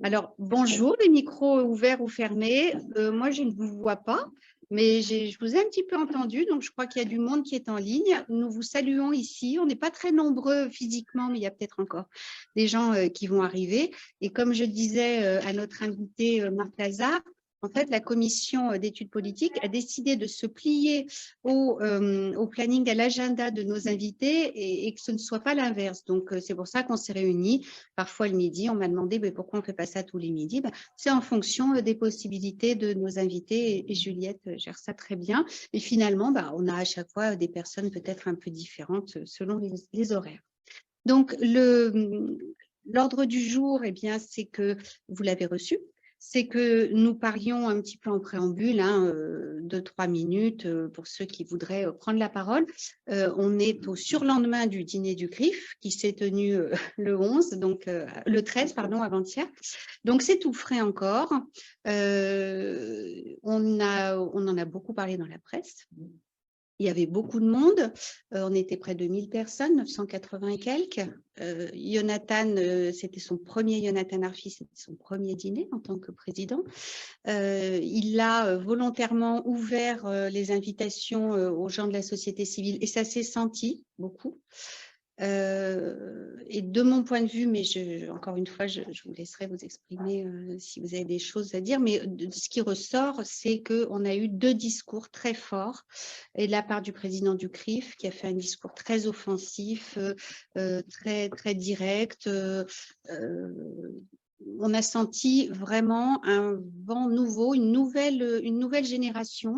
Alors, bonjour, les micros ouverts ou fermés. Moi, je ne vous vois pas, mais je vous ai un petit peu entendu, donc je crois qu'il y a du monde qui est en ligne. Nous vous saluons ici. On n'est pas très nombreux physiquement, mais il y a peut-être encore des gens qui vont arriver. Et comme je disais à notre invité Marc Lazare, en fait, la commission d'études politiques a décidé de se plier au planning, à l'agenda de nos invités et que ce ne soit pas l'inverse. Donc, c'est pour ça qu'on s'est réunis. Parfois le midi, on m'a demandé pourquoi on ne fait pas ça tous les midis. C'est en fonction des possibilités de nos invités et Juliette gère ça très bien. Et finalement, on a à chaque fois des personnes peut-être un peu différentes selon les horaires. Donc, l'ordre du jour, eh bien, c'est que vous l'avez reçu. C'est que nous parlions un petit peu en préambule, 2-3 minutes pour ceux qui voudraient prendre la parole. On est au surlendemain du dîner du CRIF qui s'est tenu le 11, donc le 13, pardon, avant-hier. Donc c'est tout frais encore. On en a beaucoup parlé dans la presse. Il y avait beaucoup de monde, on était près de 1000 personnes, 980 et quelques. Jonathan, c'était son premier, Jonathan Arfi, c'était son premier dîner en tant que président. Il a volontairement ouvert les invitations aux gens de la société civile et ça s'est senti beaucoup. Et de mon point de vue, mais encore une fois, je vous laisserai vous exprimer si vous avez des choses à dire, mais de ce qui ressort, c'est qu'on a eu 2 discours très forts, et de la part du président du CRIF, qui a fait un discours très offensif, très, très direct. On a senti vraiment un vent nouveau, une nouvelle génération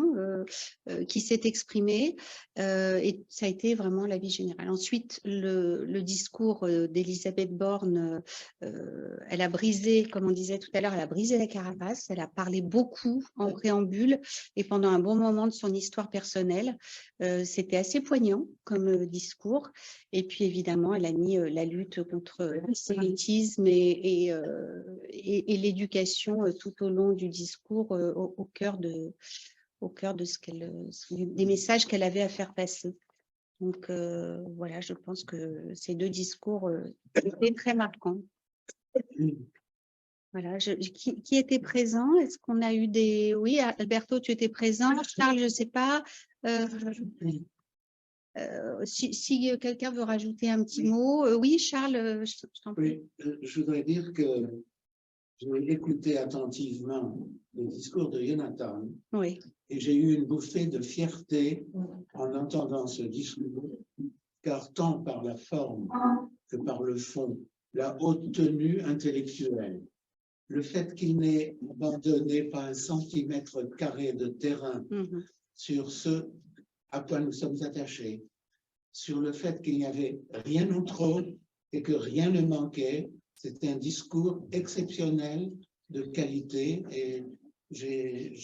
qui s'est exprimée et ça a été vraiment l'avis général. Ensuite, le discours d'Elisabeth Borne, elle a brisé, comme on disait tout à l'heure, elle a brisé la carapace, elle a parlé beaucoup en préambule et pendant un bon moment de son histoire personnelle. C'était assez poignant comme discours. Et puis, évidemment, elle a mis la lutte contre l'antisémitisme et l'éducation tout au long du discours au cœur de des messages qu'elle avait à faire passer. Donc, voilà, je pense que ces 2 discours étaient très marquants. Voilà, qui était présent? Est-ce qu'on a eu des… Oui, Alberto, tu étais présent. Charles, je ne sais pas. Si quelqu'un veut rajouter un petit mot. Oui, Charles, je t'en prie. Oui, je voudrais dire que j'ai écouté attentivement le discours de Jonathan Oui. et j'ai eu une bouffée de fierté en entendant ce discours, car tant par la forme que par le fond, la haute tenue intellectuelle, le fait qu'il n'ait abandonné pas un centimètre carré de terrain sur ce à quoi nous sommes attachés, sur le fait qu'il n'y avait rien en trop et que rien ne manquait. C'était un discours exceptionnel de qualité et j'ai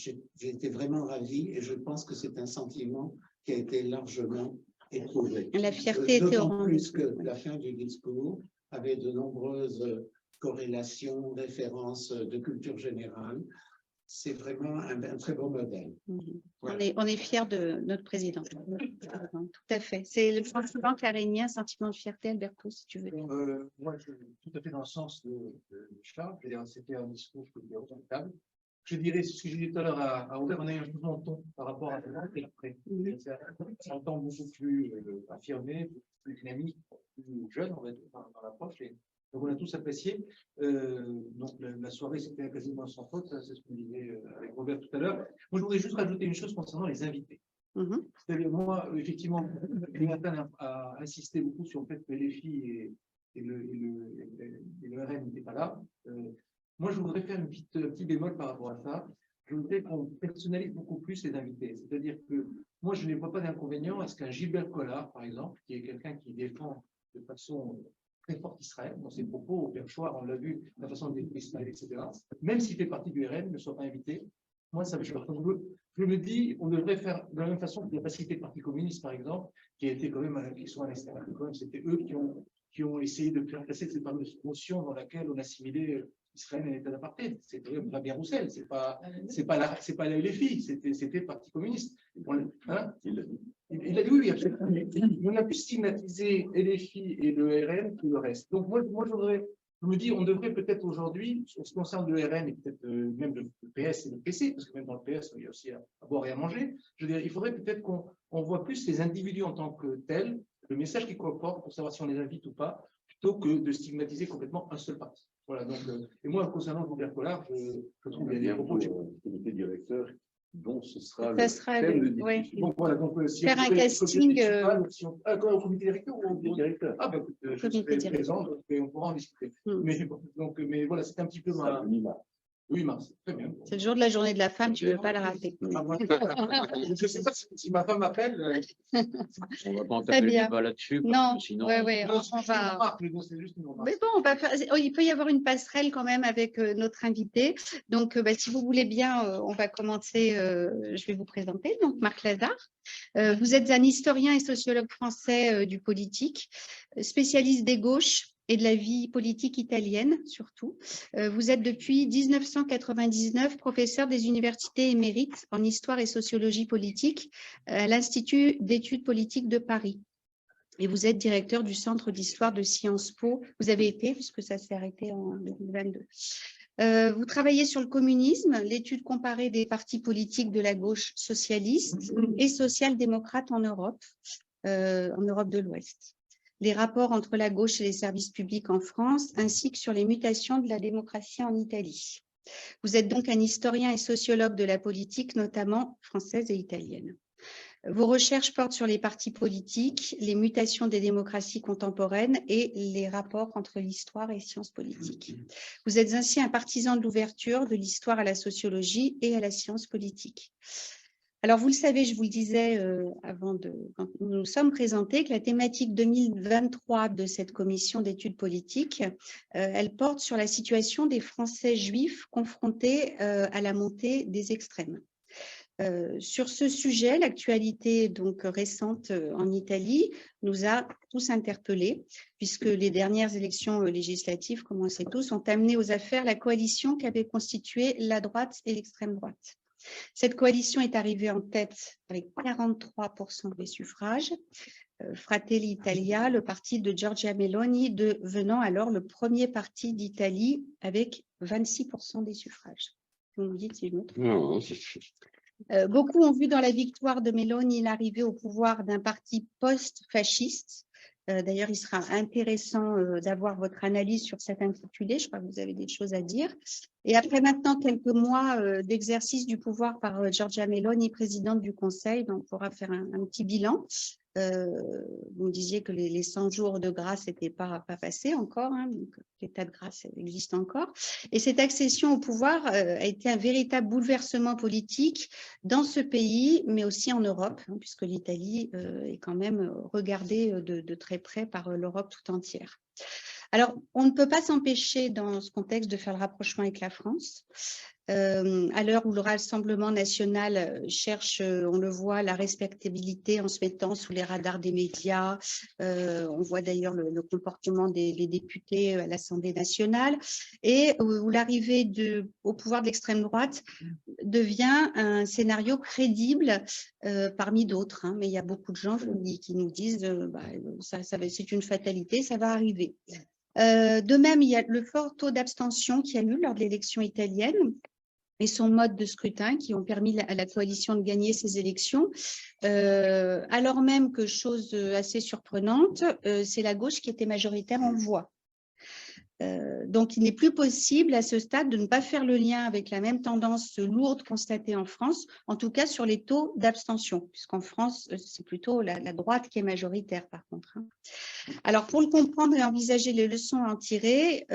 été vraiment ravi et je pense que c'est un sentiment qui a été largement éprouvé. La fierté était au D'autant plus que la fin du discours avait de nombreuses corrélations, références de culture générale. C'est vraiment un très bon modèle. Voilà. On est fiers de notre président. Tout à fait. C'est le sentiment qui a régné, un sentiment de fierté, Alberto, si tu veux. Moi, je suis tout à fait dans le sens de Charles. C'était un discours qui était remarquable. Je dirais, ce que j'ai dit tout à l'heure à Robert, on a eu un changement de ton par rapport à avant et après. C'est un temps beaucoup plus affirmé, plus dynamique, plus jeune, on va dire, dans l'approche. Donc, on a tous apprécié. Donc, la soirée, c'était quasiment sans faute. C'est ce qu'on disait avec Robert tout à l'heure. Moi, je voudrais juste rajouter une chose concernant les invités. C'est-à-dire, moi, effectivement, Jonathan a insisté beaucoup sur le fait que les filles et le RN n'étaient pas là. Moi, je voudrais faire un petit bémol par rapport à ça. Je voudrais qu'on personnalise beaucoup plus les invités. C'est-à-dire que moi, je ne vois pas d'inconvénient à ce qu'un Gilbert Collard, par exemple, qui est quelqu'un qui défend de façon très forte Israël, dans ses propos au perchoir, on l'a vu, la façon de défendre Israël, etc., même s'il fait partie du RN, ne soit pas invité. Moi, ça me choque. Je me dis, on devrait faire de la même façon que la facilité du Parti communiste, par exemple, qui a été quand même, qui sont à l'extérieur. C'était eux qui ont essayé de faire passer cette fameuse motion dans laquelle on assimilait Israël à un état d'apartheid. C'était Fabien Roussel, c'est pas la LFI, c'était le Parti communiste. Il a dit oui, absolument. On a pu stigmatiser LFI et le RN que le reste. Donc moi je voudrais je me dis, on devrait peut-être aujourd'hui, en ce qui concerne le RN et peut-être même le PS et le PC, parce que même dans le PS, il y a aussi à boire et à manger, je veux dire, il faudrait peut-être qu'on voit plus les individus en tant que tels, le message qu'ils comportent pour savoir si on les invite ou pas, plutôt que de stigmatiser complètement un seul parti. Voilà, donc, et moi, concernant Robert Collard, je trouve qu'il y a des propos. Comité directeur, dont ce sera Ça le thème de ouais. discussion. Donc voilà, donc si Faire on un fait casting. au comité directeur ou au directeur. Ah ben écoute, je Comité serai directeur. présent et on pourra en discuter. Mais voilà, c'est un petit peu ma. Oui, mars, très bien. C'est le jour de la journée de la femme, tu ne veux pas le rater. Je ne sais pas si ma femme m'appelle. On va pas Très entamer le bien. débat là-dessus. Non, Sinon, ouais, Non, on va. c'est juste une remarque. Mais bon, on va faire. Il peut y avoir une passerelle quand même avec notre invité. Donc, si vous voulez bien, on va commencer. Je vais vous présenter. Donc, Marc Lazare. Vous êtes un historien et sociologue français du politique, spécialiste des gauches et de la vie politique italienne surtout. Vous êtes depuis 1999 professeur des universités émérites en histoire et sociologie politique à l'Institut d'études politiques de Paris. Et vous êtes directeur du Centre d'histoire de Sciences Po. Vous avez été, puisque ça s'est arrêté en 2022. Vous travaillez sur le communisme, l'étude comparée des partis politiques de la gauche socialiste et social-démocrate en Europe de l'Ouest. Les rapports entre la gauche et les services publics en France, ainsi que sur les mutations de la démocratie en Italie. Vous êtes donc un historien et sociologue de la politique, notamment française et italienne. Vos recherches portent sur les partis politiques, les mutations des démocraties contemporaines et les rapports entre l'histoire et sciences politiques. Vous êtes ainsi un partisan de l'ouverture de l'histoire à la sociologie et à la science politique. Alors, vous le savez, je vous le disais quand nous nous sommes présentés, que la thématique 2023 de cette commission d'études politiques, elle porte sur la situation des Français juifs confrontés à la montée des extrêmes. Sur ce sujet, l'actualité donc récente en Italie nous a tous interpellés, puisque les dernières élections législatives, comme on sait tous, ont amené aux affaires la coalition qu'avaient constituée la droite et l'extrême droite. Cette coalition est arrivée en tête avec 43% des suffrages. Fratelli Italia, le parti de Giorgia Meloni, devenant alors le premier parti d'Italie avec 26% des suffrages. Vous me dites si je me trompe. non, Beaucoup ont vu dans la victoire de Meloni l'arrivée au pouvoir d'un parti post-fasciste. D'ailleurs, il sera intéressant d'avoir votre analyse sur cet intitulé. Je crois que vous avez des choses à dire. Et après maintenant quelques mois d'exercice du pouvoir par Giorgia Meloni, présidente du Conseil, donc on pourra faire un petit bilan. Vous me disiez que les 100 jours de grâce n'étaient pas passés encore, hein, donc l'état de grâce existe encore. Et cette accession au pouvoir a été un véritable bouleversement politique dans ce pays, mais aussi en Europe, hein, puisque l'Italie est quand même regardée de très près par l'Europe tout entière. Alors, on ne peut pas s'empêcher dans ce contexte de faire le rapprochement avec la France. À l'heure où le Rassemblement national cherche, on le voit, la respectabilité en se mettant sous les radars des médias. On voit d'ailleurs le comportement des députés à l'Assemblée nationale et où l'arrivée au pouvoir de l'extrême droite devient un scénario crédible parmi d'autres. Hein, mais il y a beaucoup de gens qui nous disent c'est une fatalité, ça va arriver. De même, il y a le fort taux d'abstention qu'il y a eu lors de l'élection italienne et son mode de scrutin qui ont permis à la coalition de gagner ces élections, alors même que, chose assez surprenante, c'est la gauche qui était majoritaire en voix. Donc, il n'est plus possible à ce stade de ne pas faire le lien avec la même tendance lourde constatée en France, en tout cas sur les taux d'abstention, puisqu'en France, c'est plutôt la droite qui est majoritaire par contre. Hein. Alors, pour le comprendre et envisager les leçons à en tirer,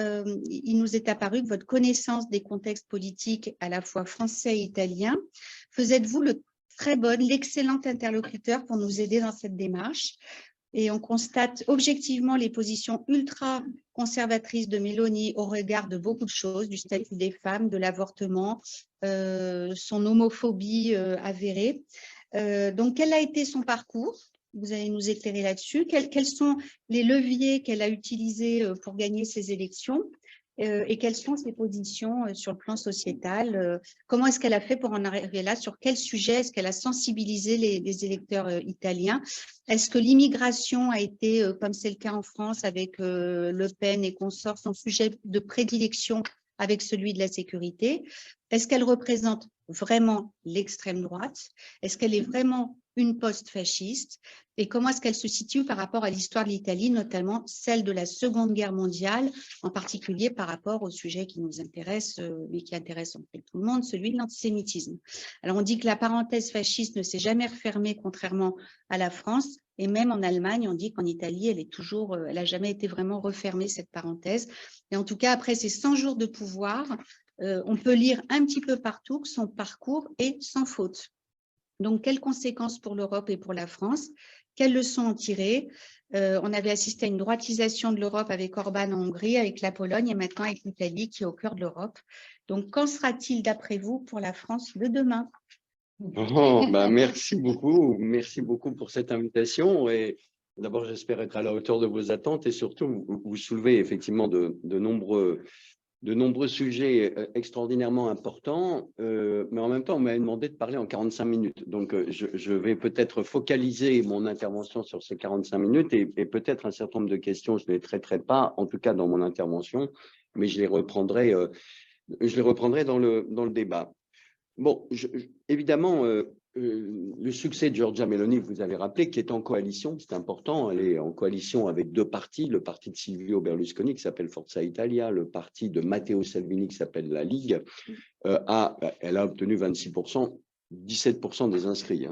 il nous est apparu que votre connaissance des contextes politiques à la fois français et italien faisait de vous l'excellent interlocuteur pour nous aider dans cette démarche. Et on constate objectivement les positions ultra-conservatrices de Meloni au regard de beaucoup de choses, du statut des femmes, de l'avortement, son homophobie avérée. Donc, quel a été son parcours ? Vous allez nous éclairer là-dessus. Quels sont les leviers qu'elle a utilisés pour gagner ces élections ? et quelles sont ses positions sur le plan sociétal. Comment est-ce qu'elle a fait pour en arriver là? Sur quel sujet est-ce qu'elle a sensibilisé les électeurs italiens? Est-ce que l'immigration a été, comme c'est le cas en France avec Le Pen et consorts, son sujet de prédilection avec celui de la sécurité? Est-ce qu'elle représente vraiment l'extrême droite? Est-ce qu'elle est vraiment une post-fasciste? Et comment est-ce qu'elle se situe par rapport à l'histoire de l'Italie, notamment celle de la Seconde Guerre mondiale, en particulier par rapport au sujet qui nous intéresse, mais qui intéresse en fait tout le monde, celui de l'antisémitisme. Alors on dit que la parenthèse fasciste ne s'est jamais refermée, contrairement à la France, et même en Allemagne, on dit qu'en Italie, elle est toujours, elle n'a jamais été vraiment refermée, cette parenthèse. Et en tout cas, après ces 100 jours de pouvoir, on peut lire un petit peu partout que son parcours est sans faute. Donc, quelles conséquences pour l'Europe et pour la France? Quelles leçons en tirer? On avait assisté à une droitisation de l'Europe avec Orban en Hongrie, avec la Pologne et maintenant avec l'Italie qui est au cœur de l'Europe. Donc, qu'en sera-t-il d'après vous pour la France de demain? Merci beaucoup pour cette invitation. Et d'abord, j'espère être à la hauteur de vos attentes et surtout, vous soulevez effectivement de nombreux sujets extraordinairement importants, mais en même temps, on m'a demandé de parler en 45 minutes. Donc, je vais peut-être focaliser mon intervention sur ces 45 minutes et peut-être un certain nombre de questions, je ne les traiterai pas, en tout cas dans mon intervention, mais je les reprendrai dans le débat. Bon, évidemment, le succès de Giorgia Meloni, vous avez rappelé, qui est en coalition, c'est important, elle est en coalition avec deux partis, le parti de Silvio Berlusconi qui s'appelle Forza Italia, le parti de Matteo Salvini qui s'appelle la Ligue, elle a obtenu 26%, 17% des inscrits,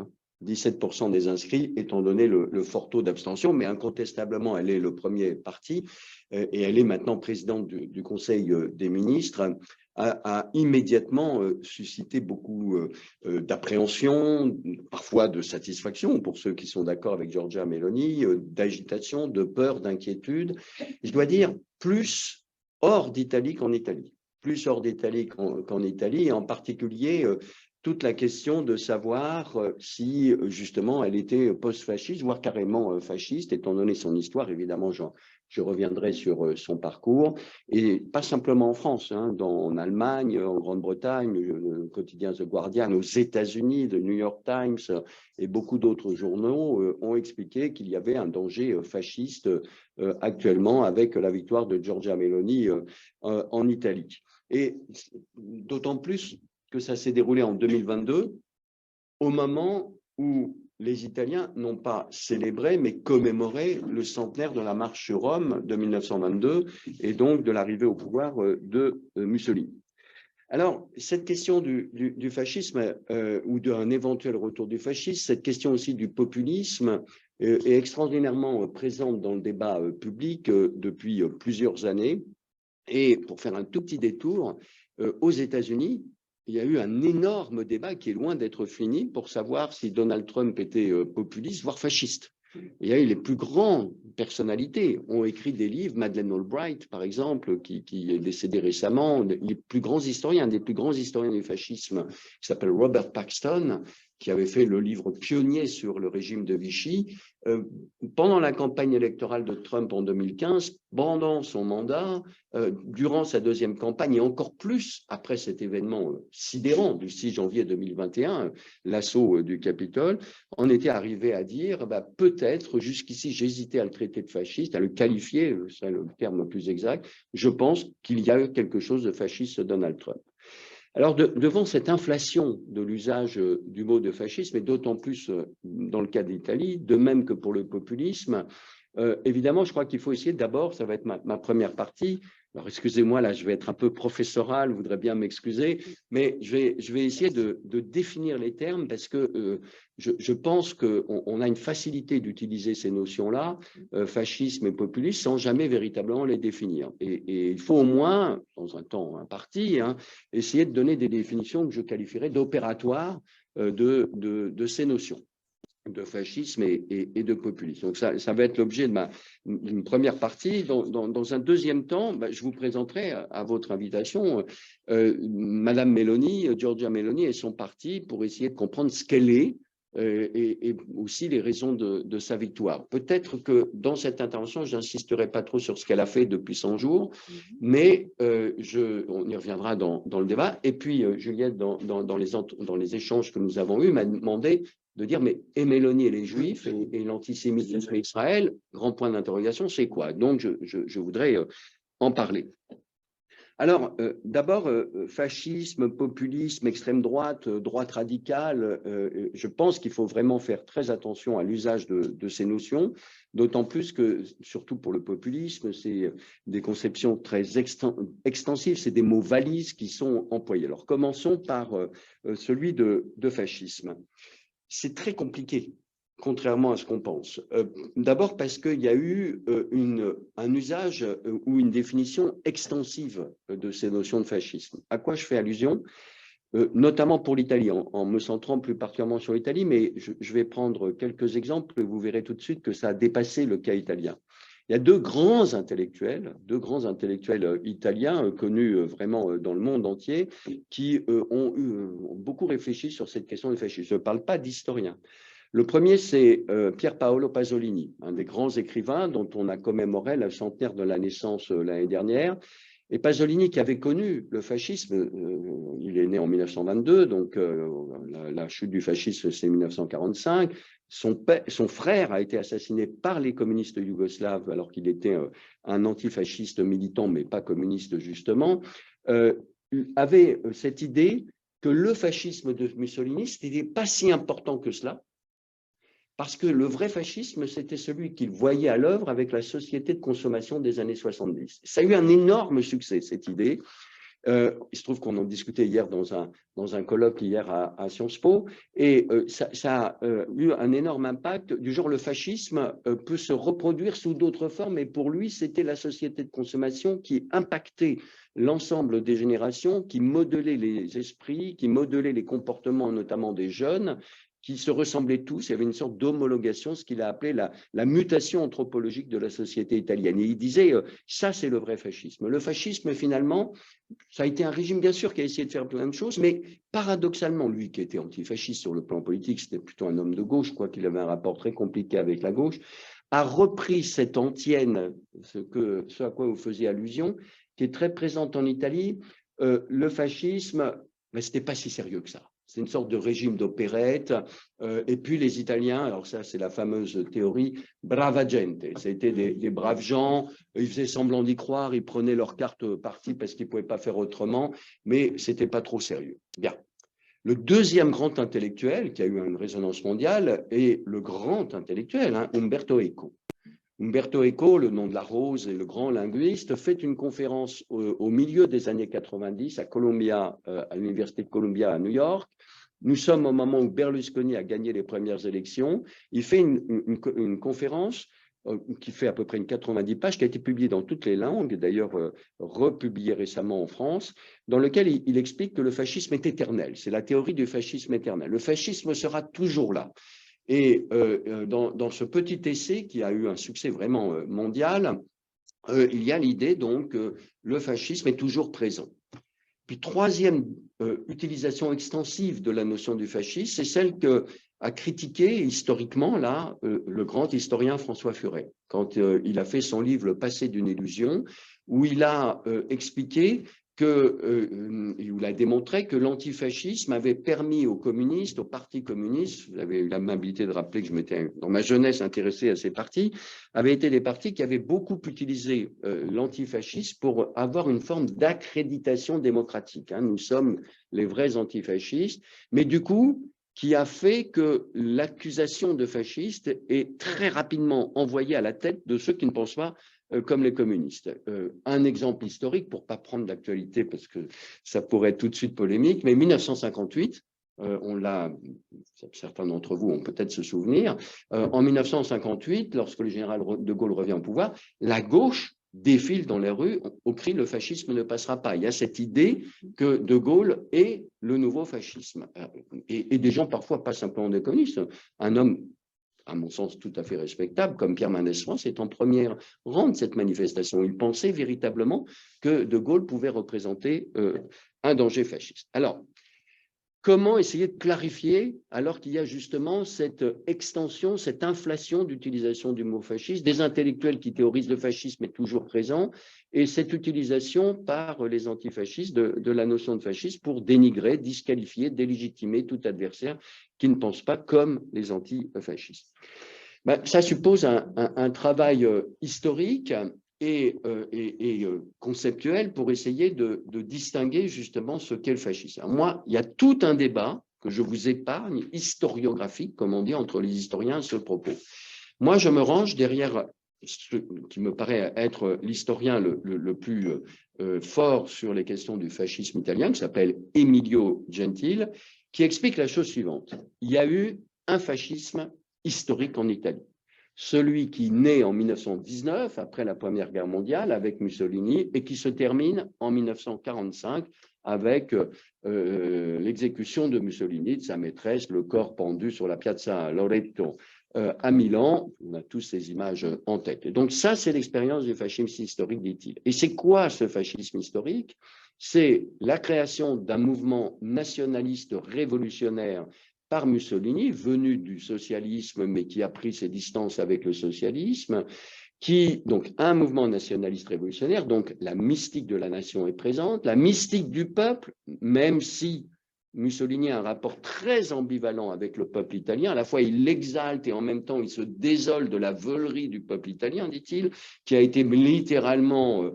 17% des inscrits, étant donné le fort taux d'abstention, mais incontestablement, elle est le premier parti et elle est maintenant présidente du Conseil des ministres, a immédiatement suscité beaucoup d'appréhension, parfois de satisfaction pour ceux qui sont d'accord avec Giorgia Meloni, d'agitation, de peur, d'inquiétude. Je dois dire, plus hors d'Italie qu'en Italie. Plus hors d'Italie qu'en Italie, et en particulier toute la question de savoir si justement elle était post-fasciste, voire carrément fasciste, étant donné son histoire. Évidemment, je reviendrai sur son parcours, et pas simplement en France, en Allemagne, en Grande-Bretagne, le quotidien The Guardian, aux États-Unis, The New York Times et beaucoup d'autres journaux ont expliqué qu'il y avait un danger fasciste actuellement avec la victoire de Giorgia Meloni en Italie. Et d'autant plus que ça s'est déroulé en 2022, au moment où les Italiens n'ont pas célébré, mais commémoré le centenaire de la marche sur Rome de 1922 et donc de l'arrivée au pouvoir de Mussolini. Alors, cette question du fascisme ou d'un éventuel retour du fascisme, cette question aussi du populisme est extraordinairement présente dans le débat public depuis plusieurs années. Et pour faire un tout petit détour, aux États-Unis, il y a eu un énorme débat qui est loin d'être fini pour savoir si Donald Trump était populiste, voire fasciste. Il y a eu les plus grandes personnalités ont écrit des livres, Madeleine Albright, par exemple, qui est décédé récemment, les plus grands historiens, des plus grands historiens du fascisme, qui s'appelle Robert Paxton, qui avait fait le livre pionnier sur le régime de Vichy. Pendant la campagne électorale de Trump en 2015, pendant son mandat, durant sa deuxième campagne et encore plus après cet événement sidérant du 6 janvier 2021, l'assaut du Capitole, on était arrivé à dire peut-être, jusqu'ici j'hésitais à le traiter de fasciste, à le qualifier, ce serait le terme le plus exact, je pense qu'il y a quelque chose de fasciste Donald Trump. Alors, devant cette inflation de l'usage du mot de fascisme, et d'autant plus dans le cas d'Italie, de même que pour le populisme, évidemment, je crois qu'il faut essayer d'abord, ça va être ma première partie. Alors, excusez-moi, là, je vais être un peu professoral, je voudrais bien m'excuser, mais je vais essayer de définir les termes parce que je pense qu'on a une facilité d'utiliser ces notions-là, fascisme et populisme, sans jamais véritablement les définir. Et il faut au moins, dans un temps imparti, essayer de donner des définitions que je qualifierais d'opératoires de ces notions de fascisme et de populisme. Donc ça va être l'objet d'une première partie. Dans un deuxième temps, je vous présenterai à votre invitation Madame Meloni, Giorgia Meloni et son parti pour essayer de comprendre ce qu'elle est et aussi les raisons de sa victoire. Peut-être que dans cette intervention, je n'insisterai pas trop sur ce qu'elle a fait depuis 100 jours, mais on y reviendra dans le débat. Et puis, Juliette, dans les échanges que nous avons eus, m'a demandé de dire, mais et Mélanie et les Juifs et l'antisémitisme et Israël, grand point d'interrogation, c'est quoi? Donc, je voudrais en parler. Alors, d'abord, fascisme, populisme, extrême droite, droite radicale, je pense qu'il faut vraiment faire très attention à l'usage de ces notions, d'autant plus que, surtout pour le populisme, c'est des conceptions très extensives, c'est des mots valises qui sont employés. Alors, commençons par celui de fascisme. C'est très compliqué, contrairement à ce qu'on pense. D'abord parce qu'il y a eu un usage ou une définition extensive de ces notions de fascisme. À quoi je fais allusion? Notamment pour l'Italie, en me centrant plus particulièrement sur l'Italie, mais je vais prendre quelques exemples, vous verrez tout de suite que ça a dépassé le cas italien. Il y a deux grands intellectuels italiens connus vraiment dans le monde entier qui ont beaucoup réfléchi sur cette question du fascisme. Je ne parle pas d'historiens. Le premier, c'est Pier Paolo Pasolini, un des grands écrivains dont on a commémoré le centenaire de la naissance l'année dernière. Et Pasolini, qui avait connu le fascisme, il est né en 1922, donc la chute du fascisme, c'est 1945. Son frère a été assassiné par les communistes yougoslaves alors qu'il était un antifasciste militant, mais pas communiste justement, avait cette idée que le fascisme de Mussolini, ce n'était pas si important que cela, parce que le vrai fascisme, c'était celui qu'il voyait à l'œuvre avec la société de consommation des années 70. Ça a eu un énorme succès, cette idée. Il se trouve qu'on en discutait hier dans un colloque hier à Sciences Po, et ça a eu un énorme impact, du genre le fascisme peut se reproduire sous d'autres formes, et pour lui, c'était la société de consommation qui impactait l'ensemble des générations, qui modelait les esprits, qui modelait les comportements, notamment des jeunes, qui se ressemblaient tous. Il y avait une sorte d'homologation, ce qu'il a appelé la mutation anthropologique de la société italienne. Et il disait, ça c'est le vrai fascisme. Le fascisme, finalement, ça a été un régime, bien sûr, qui a essayé de faire plein de choses, mais paradoxalement, lui qui était antifasciste sur le plan politique, c'était plutôt un homme de gauche, quoi qu'il avait un rapport très compliqué avec la gauche, a repris cette antienne, ce à quoi vous faisiez allusion, qui est très présente en Italie. Le fascisme, mais ce n'était pas si sérieux que ça. C'est une sorte de régime d'opérette. Et puis les Italiens, alors ça c'est la fameuse théorie, brava gente. C'était des braves gens, ils faisaient semblant d'y croire, ils prenaient leur carte parti parce qu'ils ne pouvaient pas faire autrement, mais ce n'était pas trop sérieux. Bien. Le deuxième grand intellectuel qui a eu une résonance mondiale est le grand intellectuel, Umberto Eco. Umberto Eco, le nom de la rose et le grand linguiste, fait une conférence au milieu des années 90 à Columbia, à l'Université de Columbia à New York. Nous sommes au moment où Berlusconi a gagné les premières élections. Il fait une conférence qui fait à peu près une 90 pages, qui a été publiée dans toutes les langues, d'ailleurs republiée récemment en France, dans lequel il explique que le fascisme est éternel. C'est la théorie du fascisme éternel. Le fascisme sera toujours là. Et dans ce petit essai qui a eu un succès vraiment mondial, il y a l'idée donc que le fascisme est toujours présent. Puis troisième utilisation extensive de la notion du fascisme, c'est celle qu'a critiqué historiquement là le grand historien François Furet, quand il a fait son livre « Le passé d'une illusion », où il a expliqué il a démontré que l'antifascisme avait permis aux communistes, au Parti communiste, vous avez eu l'amabilité de rappeler que je m'étais dans ma jeunesse intéressé à ces partis, avaient été des partis qui avaient beaucoup utilisé l'antifascisme pour avoir une forme d'accréditation démocratique. Nous sommes les vrais antifascistes, mais du coup, qui a fait que l'accusation de fasciste est très rapidement envoyée à la tête de ceux qui ne pensent pas comme les communistes. Un exemple historique, pour ne pas prendre d'actualité, parce que ça pourrait être tout de suite polémique, mais 1958, certains d'entre vous ont peut-être se souvenir, en 1958, lorsque le général de Gaulle revient au pouvoir, la gauche défile dans les rues au cri « le fascisme ne passera pas ». Il y a cette idée que de Gaulle est le nouveau fascisme. Et des gens, parfois, pas simplement des communistes, un homme, à mon sens, tout à fait respectable, comme Pierre Mendès France, est en première rang de cette manifestation. Il pensait véritablement que de Gaulle pouvait représenter un danger fasciste. Alors, comment essayer de clarifier alors qu'il y a justement cette extension, cette inflation d'utilisation du mot fasciste, des intellectuels qui théorisent le fascisme est toujours présent, et cette utilisation par les antifascistes de la notion de fascisme pour dénigrer, disqualifier, délégitimer tout adversaire qui ne pense pas comme les antifascistes. Ben, ça suppose un travail historique et conceptuel pour essayer de distinguer justement ce qu'est le fascisme. Alors moi, il y a tout un débat que je vous épargne, historiographique, comme on dit, entre les historiens à ce propos. Moi, je me range derrière ce qui me paraît être l'historien le plus fort sur les questions du fascisme italien, qui s'appelle Emilio Gentile, qui explique la chose suivante. Il y a eu un fascisme historique en Italie. Celui qui naît en 1919, après la Première Guerre mondiale, avec Mussolini, et qui se termine en 1945 avec l'exécution de Mussolini, de sa maîtresse, le corps pendu sur la Piazza Loreto à Milan. On a tous ces images en tête. Et donc ça, c'est l'expérience du fascisme historique, dit-il. Et c'est quoi ce fascisme historique? C'est la création d'un mouvement nationaliste révolutionnaire par Mussolini, venu du socialisme, mais qui a pris ses distances avec le socialisme, donc un mouvement nationaliste révolutionnaire, donc la mystique de la nation est présente, la mystique du peuple, même si Mussolini a un rapport très ambivalent avec le peuple italien, à la fois il l'exalte et en même temps il se désole de la veulerie du peuple italien, dit-il, qui a été littéralement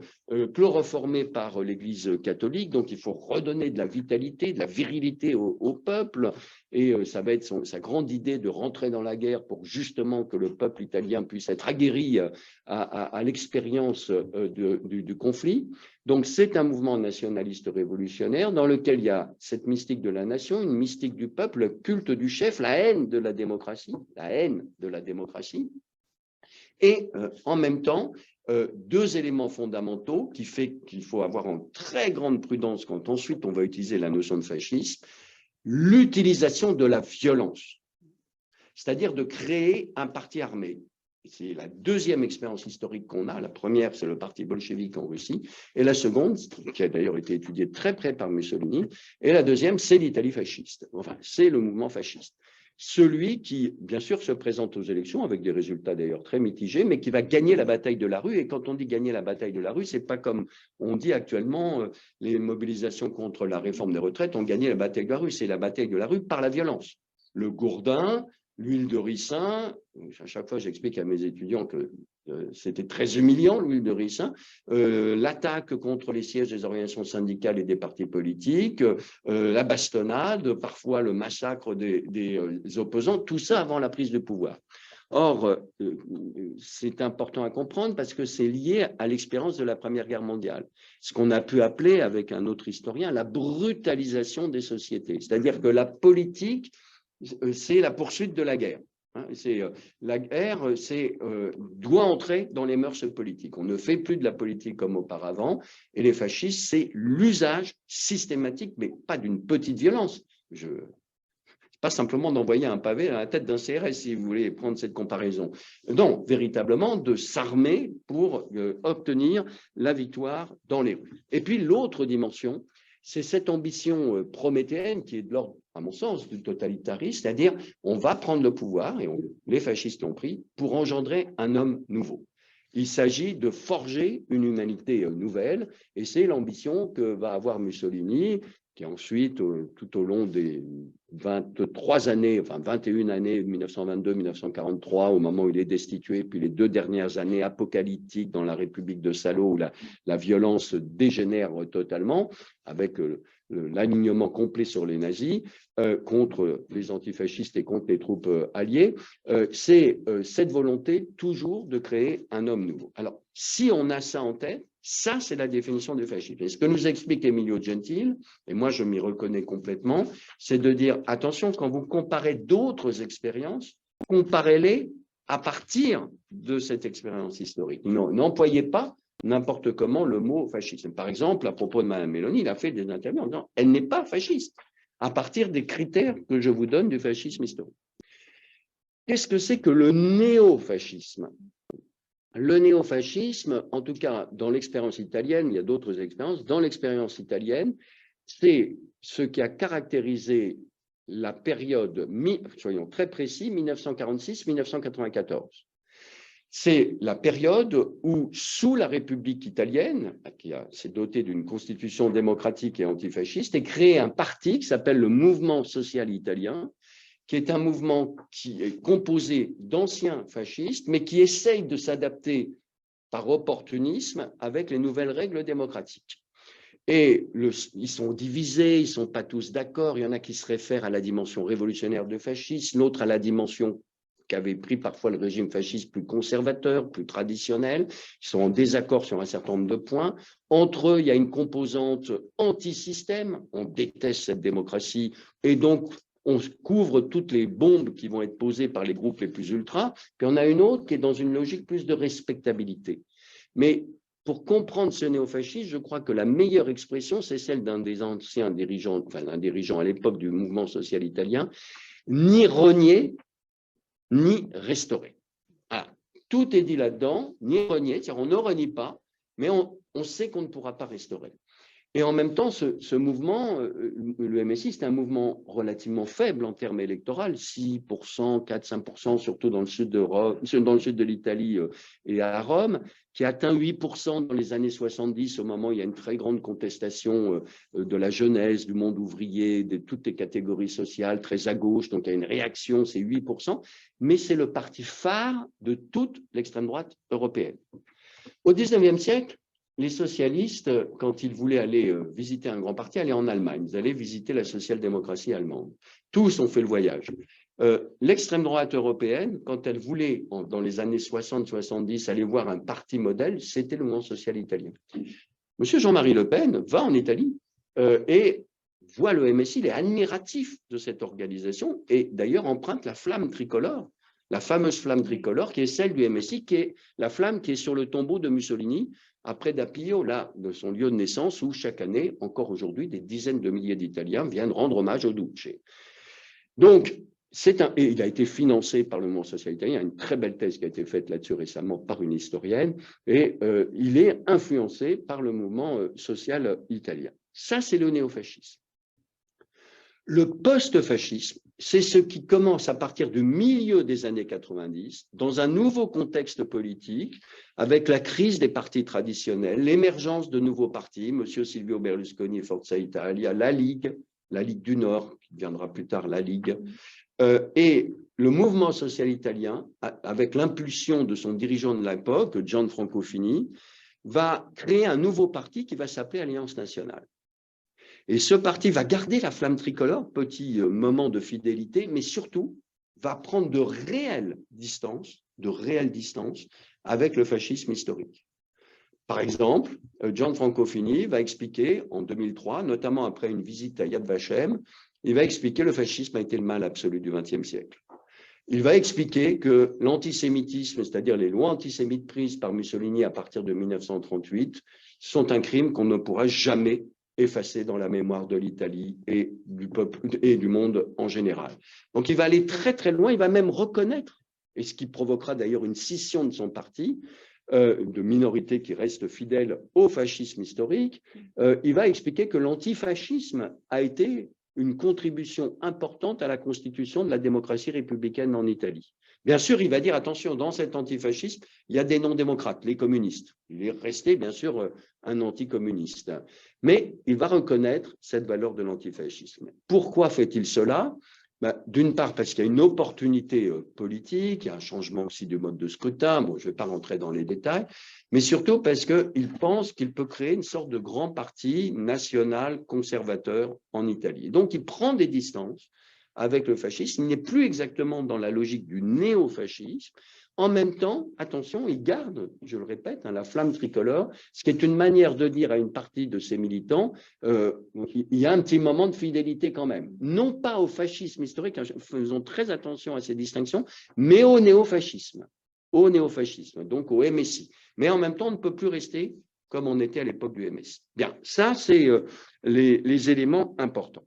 chloroformé par l'Église catholique, donc il faut redonner de la vitalité, de la virilité au peuple, et ça va être sa grande idée de rentrer dans la guerre pour justement que le peuple italien puisse être aguerri à l'expérience du conflit. Donc c'est un mouvement nationaliste révolutionnaire dans lequel il y a cette mystique de la nation, une mystique du peuple, le culte du chef, la haine de la démocratie, et en même temps, deux éléments fondamentaux qui fait qu'il faut avoir en très grande prudence quand ensuite on va utiliser la notion de fascisme, l'utilisation de la violence, c'est-à-dire de créer un parti armé. C'est la deuxième expérience historique qu'on a. La première, c'est le parti bolchevique en Russie, et la seconde, qui a d'ailleurs été étudiée très près par Mussolini, et la deuxième, c'est l'Italie fasciste. Enfin, c'est le mouvement fasciste. Celui qui, bien sûr, se présente aux élections avec des résultats d'ailleurs très mitigés, mais qui va gagner la bataille de la rue. Et quand on dit gagner la bataille de la rue, c'est pas comme on dit actuellement les mobilisations contre la réforme des retraites ont gagné la bataille de la rue. C'est la bataille de la rue par la violence. Le gourdin, l'huile de ricin, à chaque fois j'explique à mes étudiants que c'était très humiliant, l'huile de ricin, l'attaque contre les sièges des organisations syndicales et des partis politiques, la bastonnade, parfois le massacre des opposants, tout ça avant la prise de pouvoir. Or, c'est important à comprendre parce que c'est lié à l'expérience de la Première Guerre mondiale, ce qu'on a pu appeler, avec un autre historien, la brutalisation des sociétés. C'est-à-dire que la politique, c'est la poursuite de la guerre. La guerre doit entrer dans les mœurs politiques. On ne fait plus de la politique comme auparavant. Et les fascistes, c'est l'usage systématique, mais pas d'une petite violence. Pas simplement d'envoyer un pavé à la tête d'un CRS, si vous voulez prendre cette comparaison. Non, véritablement de s'armer pour obtenir la victoire dans les rues. Et puis l'autre dimension, c'est cette ambition prométhéenne qui est de l'ordre, à mon sens, du totalitarisme, c'est-à-dire on va prendre le pouvoir, et les fascistes l'ont pris, pour engendrer un homme nouveau. Il s'agit de forger une humanité nouvelle, et c'est l'ambition que va avoir Mussolini, qui ensuite, tout au long des 23 années, enfin 21 années, 1922-1943, au moment où il est destitué, puis les 2 dernières années apocalyptiques dans la République de Salo, où la violence dégénère totalement, avec l'alignement complet sur les nazis, contre les antifascistes et contre les troupes alliées, c'est cette volonté toujours de créer un homme nouveau. Alors, si on a ça en tête, ça, c'est la définition du fascisme. Et ce que nous explique Emilio Gentile, et moi je m'y reconnais complètement, c'est de dire, attention, quand vous comparez d'autres expériences, comparez-les à partir de cette expérience historique. N'employez pas n'importe comment le mot fascisme. Par exemple, à propos de Mme Meloni, il a fait des interviews en disant, elle n'est pas fasciste, à partir des critères que je vous donne du fascisme historique. Qu'est-ce que c'est que le néofascisme ? Le néofascisme, en tout cas dans l'expérience italienne, il y a d'autres expériences, dans l'expérience italienne, c'est ce qui a caractérisé la période, soyons très précis, 1946-1994. C'est la période où, sous la République italienne, qui s'est dotée d'une constitution démocratique et antifasciste, est créé un parti qui s'appelle le Mouvement social italien, qui est un mouvement qui est composé d'anciens fascistes, mais qui essaye de s'adapter par opportunisme avec les nouvelles règles démocratiques. Et ils sont divisés, ils ne sont pas tous d'accord. Il y en a qui se réfèrent à la dimension révolutionnaire du fascisme, l'autre à la dimension qu'avait pris parfois le régime fasciste plus conservateur, plus traditionnel. Ils sont en désaccord sur un certain nombre de points. Entre eux, il y a une composante anti-système. On déteste cette démocratie et donc on couvre toutes les bombes qui vont être posées par les groupes les plus ultras. Puis on a une autre qui est dans une logique plus de respectabilité. Mais pour comprendre ce néofascisme, je crois que la meilleure expression, c'est celle d'un des anciens dirigeants, enfin d'un dirigeant à l'époque du mouvement social italien, ni renier, ni restaurer. Alors, tout est dit là-dedans, ni renier, c'est-à-dire on ne renie pas, mais on sait qu'on ne pourra pas restaurer. Et en même temps, ce mouvement, le MSI, c'est un mouvement relativement faible en termes électoraux, 6%, 4-5%, surtout dans le sud de l'Italie et à Rome, qui atteint 8% dans les années 70, au moment où il y a une très grande contestation de la jeunesse, du monde ouvrier, de toutes les catégories sociales, très à gauche, donc il y a une réaction, c'est 8%, mais c'est le parti phare de toute l'extrême droite européenne. Au 19e siècle, les socialistes, quand ils voulaient aller visiter un grand parti, allaient en Allemagne. Ils allaient visiter la social-démocratie allemande. Tous ont fait le voyage. L'extrême droite européenne, quand elle voulait, dans les années 60-70, aller voir un parti modèle, c'était le mouvement social italien. Monsieur Jean-Marie Le Pen va en Italie et voit le MSI, il est admiratif de cette organisation et d'ailleurs emprunte la flamme tricolore, la fameuse flamme tricolore qui est celle du MSI, qui est la flamme qui est sur le tombeau de Mussolini, après d'Apio, là, de son lieu de naissance, où chaque année, encore aujourd'hui, des dizaines de milliers d'Italiens viennent rendre hommage au Duce. Donc, et il a été financé par le mouvement social italien. Il y a une très belle thèse qui a été faite là-dessus récemment par une historienne, et il est influencé par le mouvement social italien. Ça, c'est le néofascisme. Le post-fascisme, c'est ce qui commence à partir du milieu des années 90, dans un nouveau contexte politique, avec la crise des partis traditionnels, l'émergence de nouveaux partis, M. Silvio Berlusconi et Forza Italia, la Ligue du Nord, qui deviendra plus tard la Ligue, et le mouvement social italien, avec l'impulsion de son dirigeant de l'époque, Gianfranco Fini, va créer un nouveau parti qui va s'appeler Alliance nationale. Et ce parti va garder la flamme tricolore, petit moment de fidélité, mais surtout va prendre de réelles distances avec le fascisme historique. Par exemple, Gianfranco Fini va expliquer en 2003, notamment après une visite à Yad Vashem, il va expliquer que le fascisme a été le mal absolu du XXe siècle. Il va expliquer que l'antisémitisme, c'est-à-dire les lois antisémites prises par Mussolini à partir de 1938, sont un crime qu'on ne pourra jamais effacer dans la mémoire de l'Italie et du peuple et du monde en général. Donc il va aller très très loin, il va même reconnaître, et ce qui provoquera d'ailleurs une scission de son parti, de minorités qui restent fidèles au fascisme historique, il va expliquer que l'antifascisme a été une contribution importante à la constitution de la démocratie républicaine en Italie. Bien sûr, il va dire, attention, dans cet antifascisme, il y a des non-démocrates, les communistes. Il est resté, bien sûr, un anticommuniste. Mais il va reconnaître cette valeur de l'antifascisme. Pourquoi fait-il cela? D'une part, parce qu'il y a une opportunité politique, il y a un changement aussi du mode de scrutin, bon, je ne vais pas rentrer dans les détails, mais surtout parce qu'il pense qu'il peut créer une sorte de grand parti national conservateur en Italie. Donc, il prend des distances avec le fascisme, il n'est plus exactement dans la logique du néofascisme. En même temps, attention, il garde, je le répète, la flamme tricolore, ce qui est une manière de dire à une partie de ses militants, il y a un petit moment de fidélité quand même. Non pas au fascisme historique, faisons très attention à ces distinctions, mais au néofascisme, donc au MSI. Mais en même temps, on ne peut plus rester comme on était à l'époque du MSI. Bien, ça, c'est les éléments importants.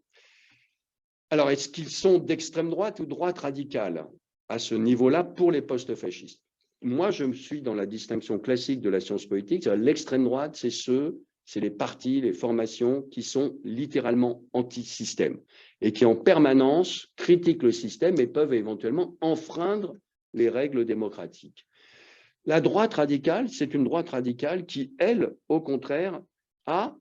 Alors, est-ce qu'ils sont d'extrême droite ou droite radicale à ce niveau-là pour les post-fascistes? Moi, je me suis dans la distinction classique de la science politique. L'extrême droite, c'est ceux c'est les partis, les formations qui sont littéralement anti-système et qui en permanence critiquent le système et peuvent éventuellement enfreindre les règles démocratiques. La droite radicale, c'est une droite radicale qui, elle, au contraire, a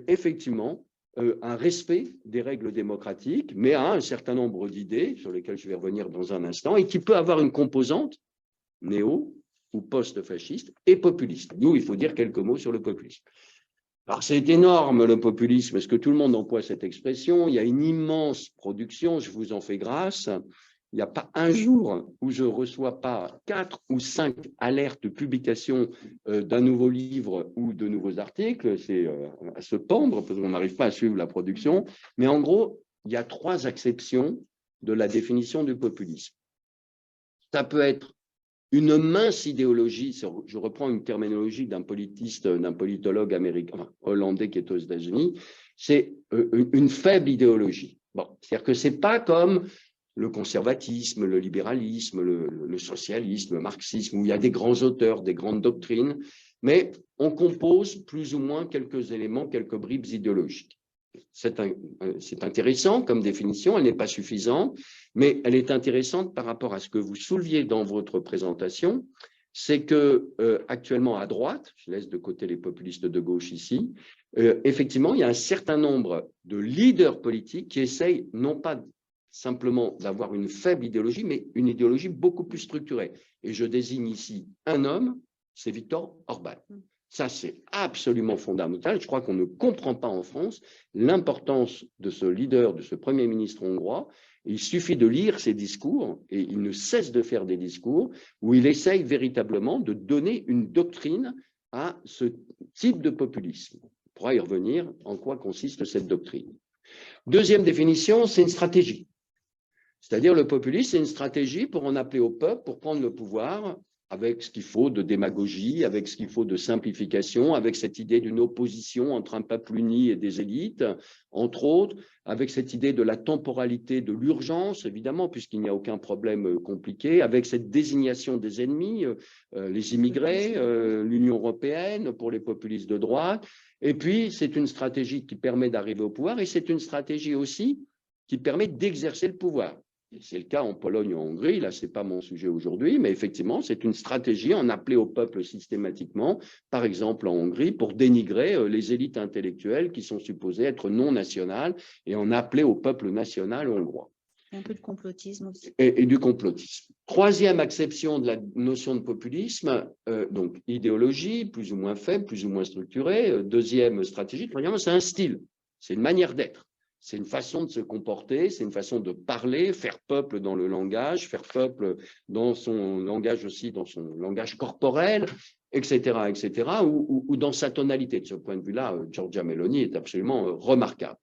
effectivement un respect des règles démocratiques, mais a un certain nombre d'idées, sur lesquelles je vais revenir dans un instant, et qui peut avoir une composante néo ou post-fasciste et populiste. Nous, il faut dire quelques mots sur le populisme. Alors, c'est énorme, le populisme, parce que tout le monde emploie cette expression. Il y a une immense production, je vous en fais grâce. Il n'y a pas un jour où je ne reçois pas 4 ou 5 alertes de publication d'un nouveau livre ou de nouveaux articles. C'est à se pendre, parce qu'on n'arrive pas à suivre la production. Mais en gros, il y a 3 acceptions de la définition du populisme. Ça peut être une mince idéologie, je reprends une terminologie d'un politologue américain, enfin, hollandais qui est aux États-Unis, c'est une faible idéologie. Bon, c'est-à-dire que ce n'est pas comme le conservatisme, le libéralisme, le socialisme, le marxisme, où il y a des grands auteurs, des grandes doctrines, mais on compose plus ou moins quelques éléments, quelques bribes idéologiques. C'est intéressant comme définition, elle n'est pas suffisante, mais elle est intéressante par rapport à ce que vous souleviez dans votre présentation, c'est que actuellement à droite, je laisse de côté les populistes de gauche ici, effectivement, il y a un certain nombre de leaders politiques qui essayent non pas simplement d'avoir une faible idéologie, mais une idéologie beaucoup plus structurée. Et je désigne ici un homme, c'est Viktor Orban. Ça, c'est absolument fondamental. Je crois qu'on ne comprend pas en France l'importance de ce leader, de ce Premier ministre hongrois. Il suffit de lire ses discours, et il ne cesse de faire des discours, où il essaye véritablement de donner une doctrine à ce type de populisme. On pourra y revenir, en quoi consiste cette doctrine. Deuxième définition, c'est une stratégie. C'est-à-dire le populisme, c'est une stratégie pour en appeler au peuple, pour prendre le pouvoir, avec ce qu'il faut de démagogie, avec ce qu'il faut de simplification, avec cette idée d'une opposition entre un peuple uni et des élites, entre autres, avec cette idée de la temporalité de l'urgence, évidemment, puisqu'il n'y a aucun problème compliqué, avec cette désignation des ennemis, les immigrés, l'Union européenne pour les populistes de droite. Et puis, c'est une stratégie qui permet d'arriver au pouvoir et c'est une stratégie aussi qui permet d'exercer le pouvoir. C'est le cas en Pologne et en Hongrie, là, ce n'est pas mon sujet aujourd'hui, mais effectivement, c'est une stratégie en appeler au peuple systématiquement, par exemple en Hongrie, pour dénigrer les élites intellectuelles qui sont supposées être non nationales et en appeler au peuple national hongrois. Un peu de complotisme aussi. Et du complotisme. Troisième acception de la notion de populisme, donc idéologie, plus ou moins faible, plus ou moins structurée. Deuxième stratégie, troisièmement, c'est un style, c'est une manière d'être. C'est une façon de se comporter, c'est une façon de parler, faire peuple dans le langage, faire peuple dans son langage aussi, dans son langage corporel, etc., ou dans sa tonalité. De ce point de vue-là, Giorgia Meloni est absolument remarquable.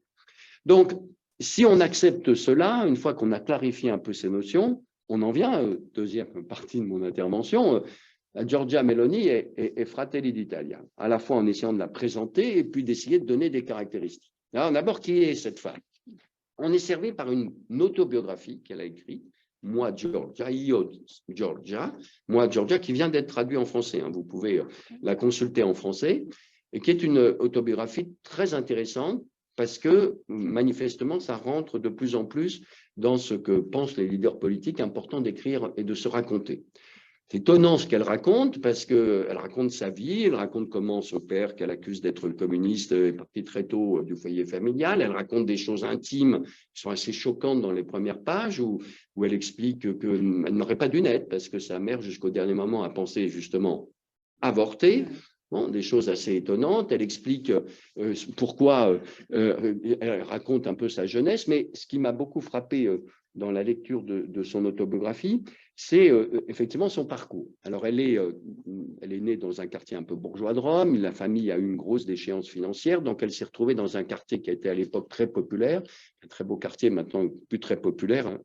Donc, si on accepte cela, une fois qu'on a clarifié un peu ces notions, on en vient, deuxième partie de mon intervention, Giorgia Meloni est Fratelli d'Italia, à la fois en essayant de la présenter et puis d'essayer de donner des caractéristiques. Alors d'abord, qui est cette femme? On est servi par une autobiographie qu'elle a écrite, Moi Giorgia, Io Giorgia, Moi Giorgia, qui vient d'être traduite en français. Vous pouvez la consulter en français, et qui est une autobiographie très intéressante parce que manifestement, ça rentre de plus en plus dans ce que pensent les leaders politiques, important d'écrire et de se raconter. C'est étonnant ce qu'elle raconte parce qu'elle raconte sa vie, elle raconte comment son père, qu'elle accuse d'être communiste, est parti très tôt du foyer familial. Elle raconte des choses intimes qui sont assez choquantes dans les premières pages où elle explique qu'elle n'aurait pas dû naître parce que sa mère, jusqu'au dernier moment, a pensé justement avorter. Bon, des choses assez étonnantes. Elle explique pourquoi, elle raconte un peu sa jeunesse, mais ce qui m'a beaucoup frappé dans la lecture de son autobiographie, c'est effectivement son parcours. Alors, elle est née dans un quartier un peu bourgeois de Rome, la famille a eu une grosse déchéance financière, donc elle s'est retrouvée dans un quartier qui a été à l'époque très populaire, un très beau quartier, maintenant plus très populaire,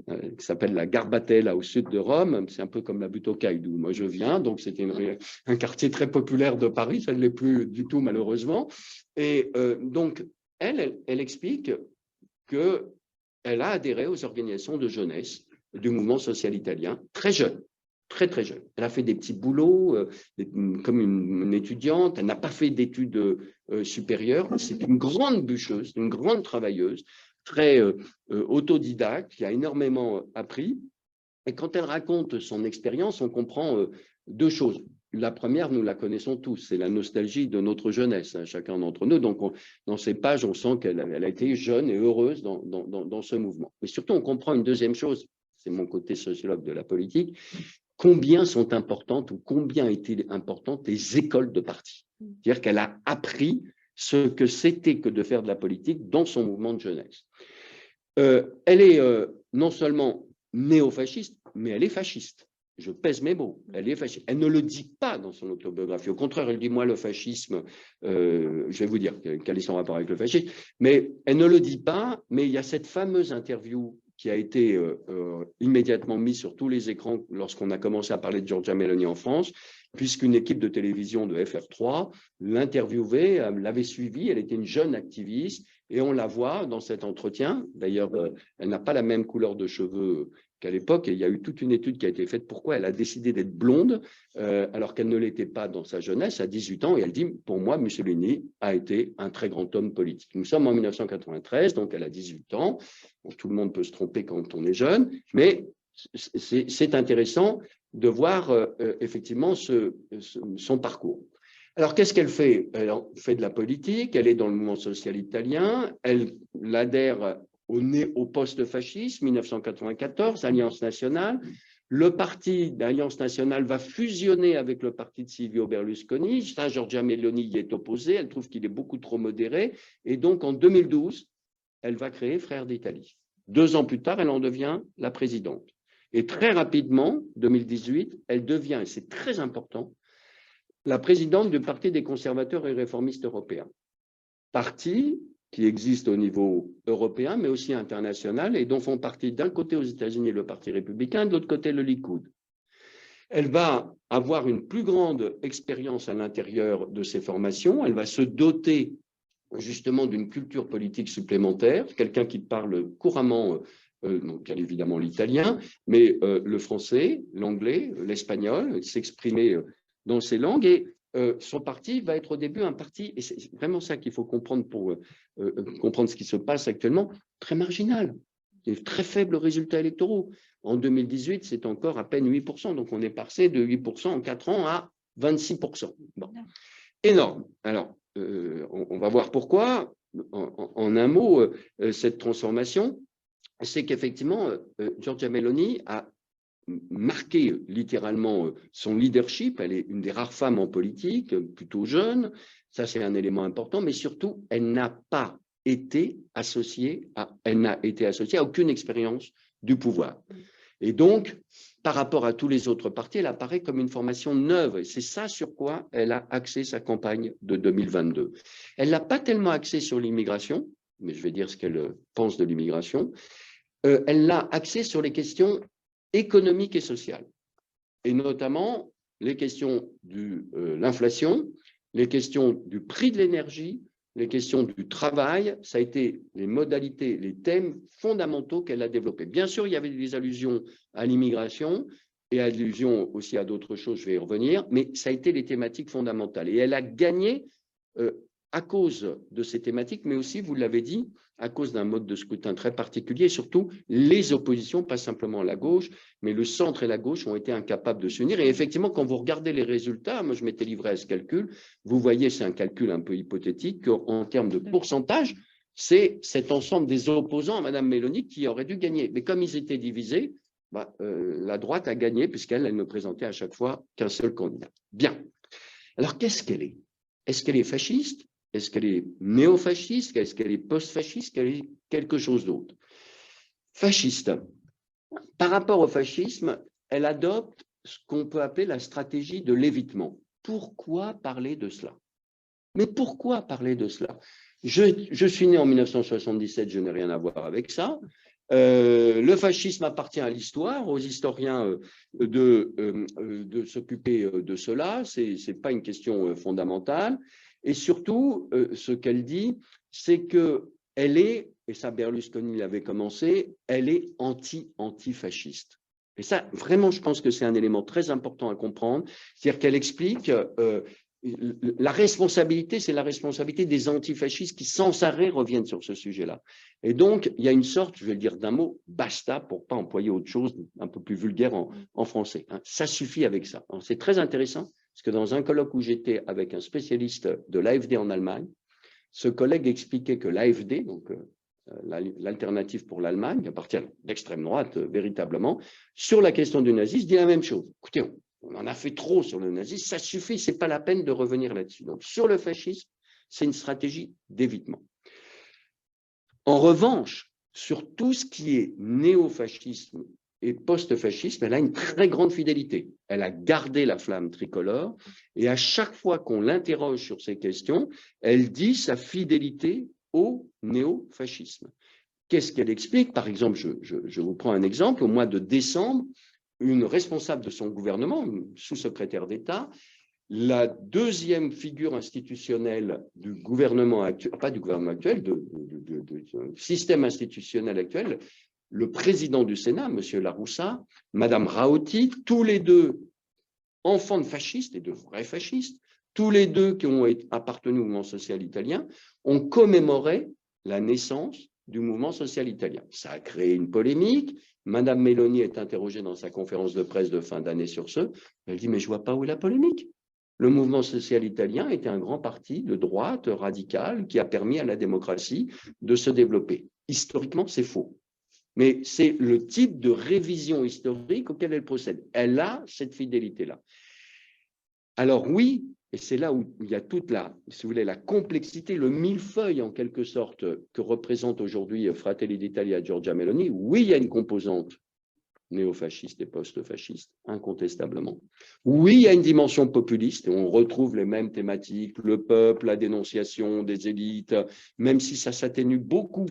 qui s'appelle la Garbatella au sud de Rome. C'est un peu comme la butte aux Cailles d'où moi je viens, donc c'était un quartier très populaire de Paris, ça ne l'est plus du tout malheureusement. Et donc, elle explique qu'elle a adhéré aux organisations de jeunesse du mouvement social italien, très jeune. très très jeune. Elle a fait des petits boulots comme une étudiante, elle n'a pas fait d'études supérieures. C'est une grande bûcheuse, une grande travailleuse, très autodidacte, qui a énormément appris. Et quand elle raconte son expérience, on comprend deux choses. La première, nous la connaissons tous, c'est la nostalgie de notre jeunesse, hein, chacun d'entre nous. Donc, dans ces pages, on sent qu'elle a été jeune et heureuse dans ce mouvement. Mais surtout, on comprend une deuxième chose, c'est mon côté sociologue de la politique, combien sont importantes ou combien étaient importantes les écoles de parti. C'est-à-dire qu'elle a appris ce que c'était que de faire de la politique dans son mouvement de jeunesse. Elle est non seulement néo-fasciste, mais elle est fasciste. Je pèse mes mots, elle est fasciste. Elle ne le dit pas dans son autobiographie. Au contraire, elle dit, moi, le fascisme, je vais vous dire quel est son rapport avec le fascisme, mais elle ne le dit pas, mais il y a cette fameuse interview qui a été immédiatement mise sur tous les écrans lorsqu'on a commencé à parler de Giorgia Meloni en France, puisqu'une équipe de télévision de FR3 l'interviewait, l'avait suivie, elle était une jeune activiste, et on la voit dans cet entretien. D'ailleurs, elle n'a pas la même couleur de cheveux qu'à l'époque, et il y a eu toute une étude qui a été faite pourquoi elle a décidé d'être blonde, alors qu'elle ne l'était pas dans sa jeunesse, à 18 ans, et elle dit, pour moi, Mussolini a été un très grand homme politique. Nous sommes en 1993, donc elle a 18 ans, bon, tout le monde peut se tromper quand on est jeune, mais c'est intéressant de voir effectivement son parcours. Alors, qu'est-ce qu'elle fait? Elle fait de la politique, elle est dans le mouvement social italien, elle adhère au post-fascisme, 1994, Alliance nationale. Le parti d'Alliance nationale va fusionner avec le parti de Silvio Berlusconi. Ça, Giorgia Meloni y est opposée, elle trouve qu'il est beaucoup trop modéré. Et donc, en 2012, elle va créer Frères d'Italie. 2 ans plus tard, elle en devient la présidente. Et très rapidement, 2018, elle devient, et c'est très important, la présidente du Parti des conservateurs et réformistes européens. Parti qui existe au niveau européen, mais aussi international, et dont font partie d'un côté aux États-Unis le Parti républicain, de l'autre côté le Likoud. Elle va avoir une plus grande expérience à l'intérieur de ses formations, elle va se doter justement d'une culture politique supplémentaire, quelqu'un qui parle couramment, donc bien évidemment l'italien, mais le français, l'anglais, l'espagnol, s'exprimer dans ces langues, et son parti va être au début un parti, et c'est vraiment ça qu'il faut comprendre pour comprendre ce qui se passe actuellement, très marginal, des très faibles résultats électoraux. En 2018, c'est encore à peine 8%, donc on est passé de 8% en 4 ans à 26%. Bon. Énorme. Alors, on va voir pourquoi. En un mot, cette transformation, c'est qu'effectivement, Giorgia Meloni a marqué littéralement son leadership. Elle est une des rares femmes en politique, plutôt jeune. Ça, c'est un élément important. Mais surtout, elle n'a été associée à aucune expérience du pouvoir. Et donc, par rapport à tous les autres partis, elle apparaît comme une formation neuve. Et c'est ça sur quoi elle a axé sa campagne de 2022. Elle n'a pas tellement axé sur l'immigration, mais je vais dire ce qu'elle pense de l'immigration. Elle l'a axé sur les questions économiques et sociales, et notamment les questions de l'inflation, les questions du prix de l'énergie, les questions du travail. Ça a été les modalités, les thèmes fondamentaux qu'elle a développés. Bien sûr, il y avait des allusions à l'immigration et allusions aussi à d'autres choses, je vais y revenir, mais ça a été les thématiques fondamentales. Et elle a gagné à cause de ces thématiques, mais aussi, vous l'avez dit, à cause d'un mode de scrutin très particulier, et surtout les oppositions, pas simplement la gauche, mais le centre et la gauche ont été incapables de s'unir. Et effectivement, quand vous regardez les résultats, moi je m'étais livré à ce calcul, vous voyez, c'est un calcul un peu hypothétique, qu'en termes de pourcentage, c'est cet ensemble des opposants à Mme Meloni qui aurait dû gagner. Mais comme ils étaient divisés, la droite a gagné, puisqu'elle ne présentait à chaque fois qu'un seul candidat. Bien. Alors, qu'est-ce qu'elle est? Est-ce qu'elle est fasciste? Est-ce qu'elle est néo-fasciste? Est-ce qu'elle est post-fasciste? Qu'elle est quelque chose d'autre? Fasciste. Par rapport au fascisme, elle adopte ce qu'on peut appeler la stratégie de l'évitement. Pourquoi parler de cela? Mais pourquoi parler de cela? Je suis né en 1977, je n'ai rien à voir avec ça. Le fascisme appartient à l'histoire, aux historiens de s'occuper de cela. Ce n'est pas une question fondamentale. Et surtout, ce qu'elle dit, c'est qu'elle est, et ça Berlusconi l'avait commencé, elle est anti-fasciste. Et ça, vraiment, je pense que c'est un élément très important à comprendre. C'est-à-dire qu'elle explique la responsabilité, c'est la responsabilité des antifascistes qui sans arrêt reviennent sur ce sujet-là. Et donc, il y a une sorte, je vais le dire d'un mot, basta, pour ne pas employer autre chose un peu plus vulgaire en français. Hein. Ça suffit avec ça. C'est très intéressant, parce que dans un colloque où j'étais avec un spécialiste de l'AfD en Allemagne, ce collègue expliquait que l'AfD, donc l'alternative pour l'Allemagne, appartient à l'extrême droite véritablement, sur la question du nazisme, dit la même chose. Écoutez, on en a fait trop sur le nazisme, ça suffit, ce n'est pas la peine de revenir là-dessus. Donc, sur le fascisme, c'est une stratégie d'évitement. En revanche, sur tout ce qui est néofascisme et post-fascisme, elle a une très grande fidélité. Elle a gardé la flamme tricolore et à chaque fois qu'on l'interroge sur ces questions, elle dit sa fidélité au néofascisme. Qu'est-ce qu'elle explique? Par exemple, je vous prends un exemple, au mois de décembre, une responsable de son gouvernement, une sous-secrétaire d'État, la deuxième figure institutionnelle du gouvernement actuel, pas du gouvernement actuel, du système institutionnel actuel, le président du Sénat, M. Laroussa, Mme Raotti, tous les deux enfants de fascistes et de vrais fascistes, tous les deux qui ont appartenu au mouvement social italien, ont commémoré la naissance du mouvement social italien. Ça a créé une polémique. Madame Meloni est interrogée dans sa conférence de presse de fin d'année sur ce. Elle dit, mais je ne vois pas où est la polémique. Le mouvement social italien était un grand parti de droite radical qui a permis à la démocratie de se développer. Historiquement, c'est faux. Mais c'est le type de révision historique auquel elle procède. Elle a cette fidélité-là. Alors oui, et c'est là où il y a toute la, si vous voulez, la complexité, le millefeuille en quelque sorte que représente aujourd'hui Fratelli d'Italia, Giorgia Meloni. Oui, il y a une composante néofasciste et post-fasciste, incontestablement. Oui, il y a une dimension populiste, et on retrouve les mêmes thématiques, le peuple, la dénonciation des élites, même si ça s'atténue beaucoup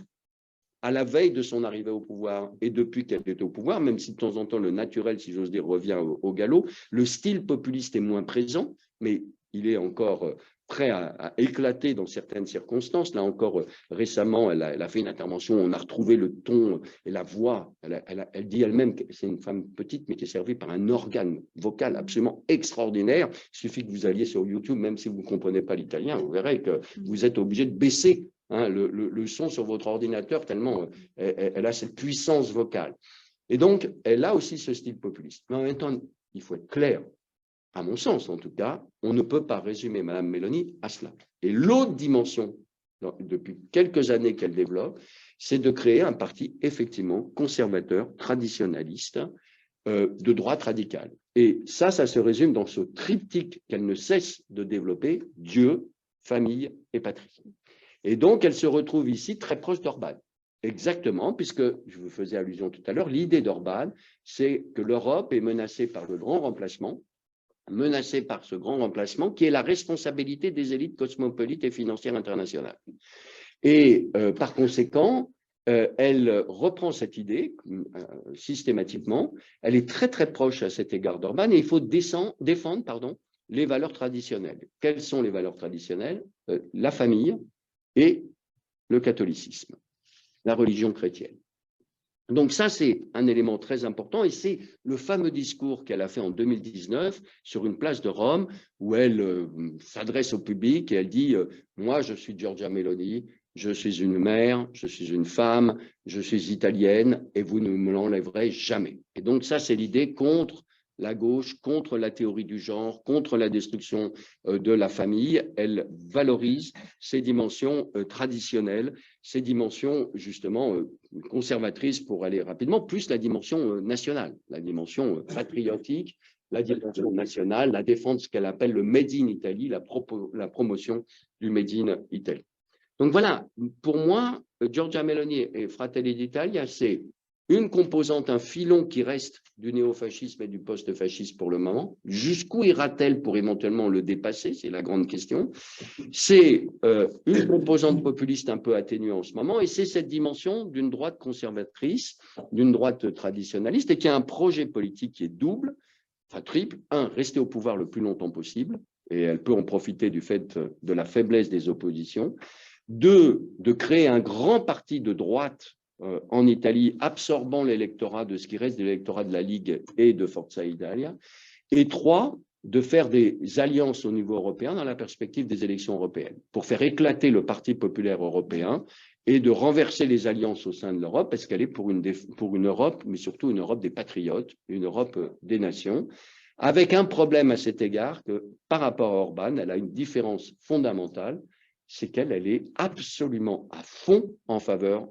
à la veille de son arrivée au pouvoir et depuis qu'elle est au pouvoir, même si de temps en temps le naturel, si j'ose dire, revient au galop, le style populiste est moins présent, mais il est encore prêt à éclater dans certaines circonstances. Là encore, récemment, elle a fait une intervention, on a retrouvé le ton et la voix. Elle dit elle-même que c'est une femme petite, mais qui est servie par un organe vocal absolument extraordinaire. Il suffit que vous alliez sur YouTube, même si vous ne comprenez pas l'italien, vous verrez que vous êtes obligé de baisser le son sur votre ordinateur, tellement elle a cette puissance vocale. Et donc, elle a aussi ce style populiste. Mais en même temps, il faut être clair, à mon sens en tout cas, on ne peut pas résumer Mme Meloni à cela. Et l'autre dimension, depuis quelques années qu'elle développe, c'est de créer un parti effectivement conservateur, traditionnaliste, de droite radicale. Et ça se résume dans ce triptyque qu'elle ne cesse de développer, Dieu, famille et patrie. Et donc, elle se retrouve ici très proche d'Orban. Exactement, puisque, je vous faisais allusion tout à l'heure, l'idée d'Orban, c'est que l'Europe est menacée par le grand remplacement, menacée par ce grand remplacement qui est la responsabilité des élites cosmopolites et financières internationales. Et par conséquent, elle reprend cette idée systématiquement, elle est très très proche à cet égard d'Orban et il faut défendre les valeurs traditionnelles. Quelles sont les valeurs traditionnelles? La famille et le catholicisme, la religion chrétienne. Donc ça, c'est un élément très important et c'est le fameux discours qu'elle a fait en 2019 sur une place de Rome où elle s'adresse au public et elle dit « Moi, je suis Giorgia Meloni, je suis une mère, je suis une femme, je suis italienne et vous ne me l'enlèverez jamais. » Et donc ça, c'est l'idée contre la gauche, contre la théorie du genre, contre la destruction de la famille. Elle valorise ces dimensions traditionnelles, ces dimensions justement conservatrices pour aller rapidement, plus la dimension nationale, la dimension patriotique, la dimension nationale, la défense de ce qu'elle appelle le Made in Italy, la promotion du Made in Italy. Donc voilà, pour moi, Giorgia Meloni et Fratelli d'Italia, c'est une composante, un filon qui reste du néofascisme et du post-fascisme pour le moment. Jusqu'où ira-t-elle pour éventuellement le dépasser? C'est la grande question. C'est une composante populiste un peu atténuée en ce moment et c'est cette dimension d'une droite conservatrice, d'une droite traditionnaliste et qui a un projet politique qui est double, enfin triple. Un, rester au pouvoir le plus longtemps possible et elle peut en profiter du fait de la faiblesse des oppositions. Deux, de créer un grand parti de droite en Italie, absorbant l'électorat de ce qui reste de l'électorat de la Ligue et de Forza Italia. Et 3, de faire des alliances au niveau européen dans la perspective des élections européennes, pour faire éclater le Parti populaire européen et de renverser les alliances au sein de l'Europe, parce qu'elle est pour une Europe, mais surtout une Europe des patriotes, une Europe des nations, avec un problème à cet égard que par rapport à Orban, elle a une différence fondamentale, c'est qu'elle est absolument à fond en faveur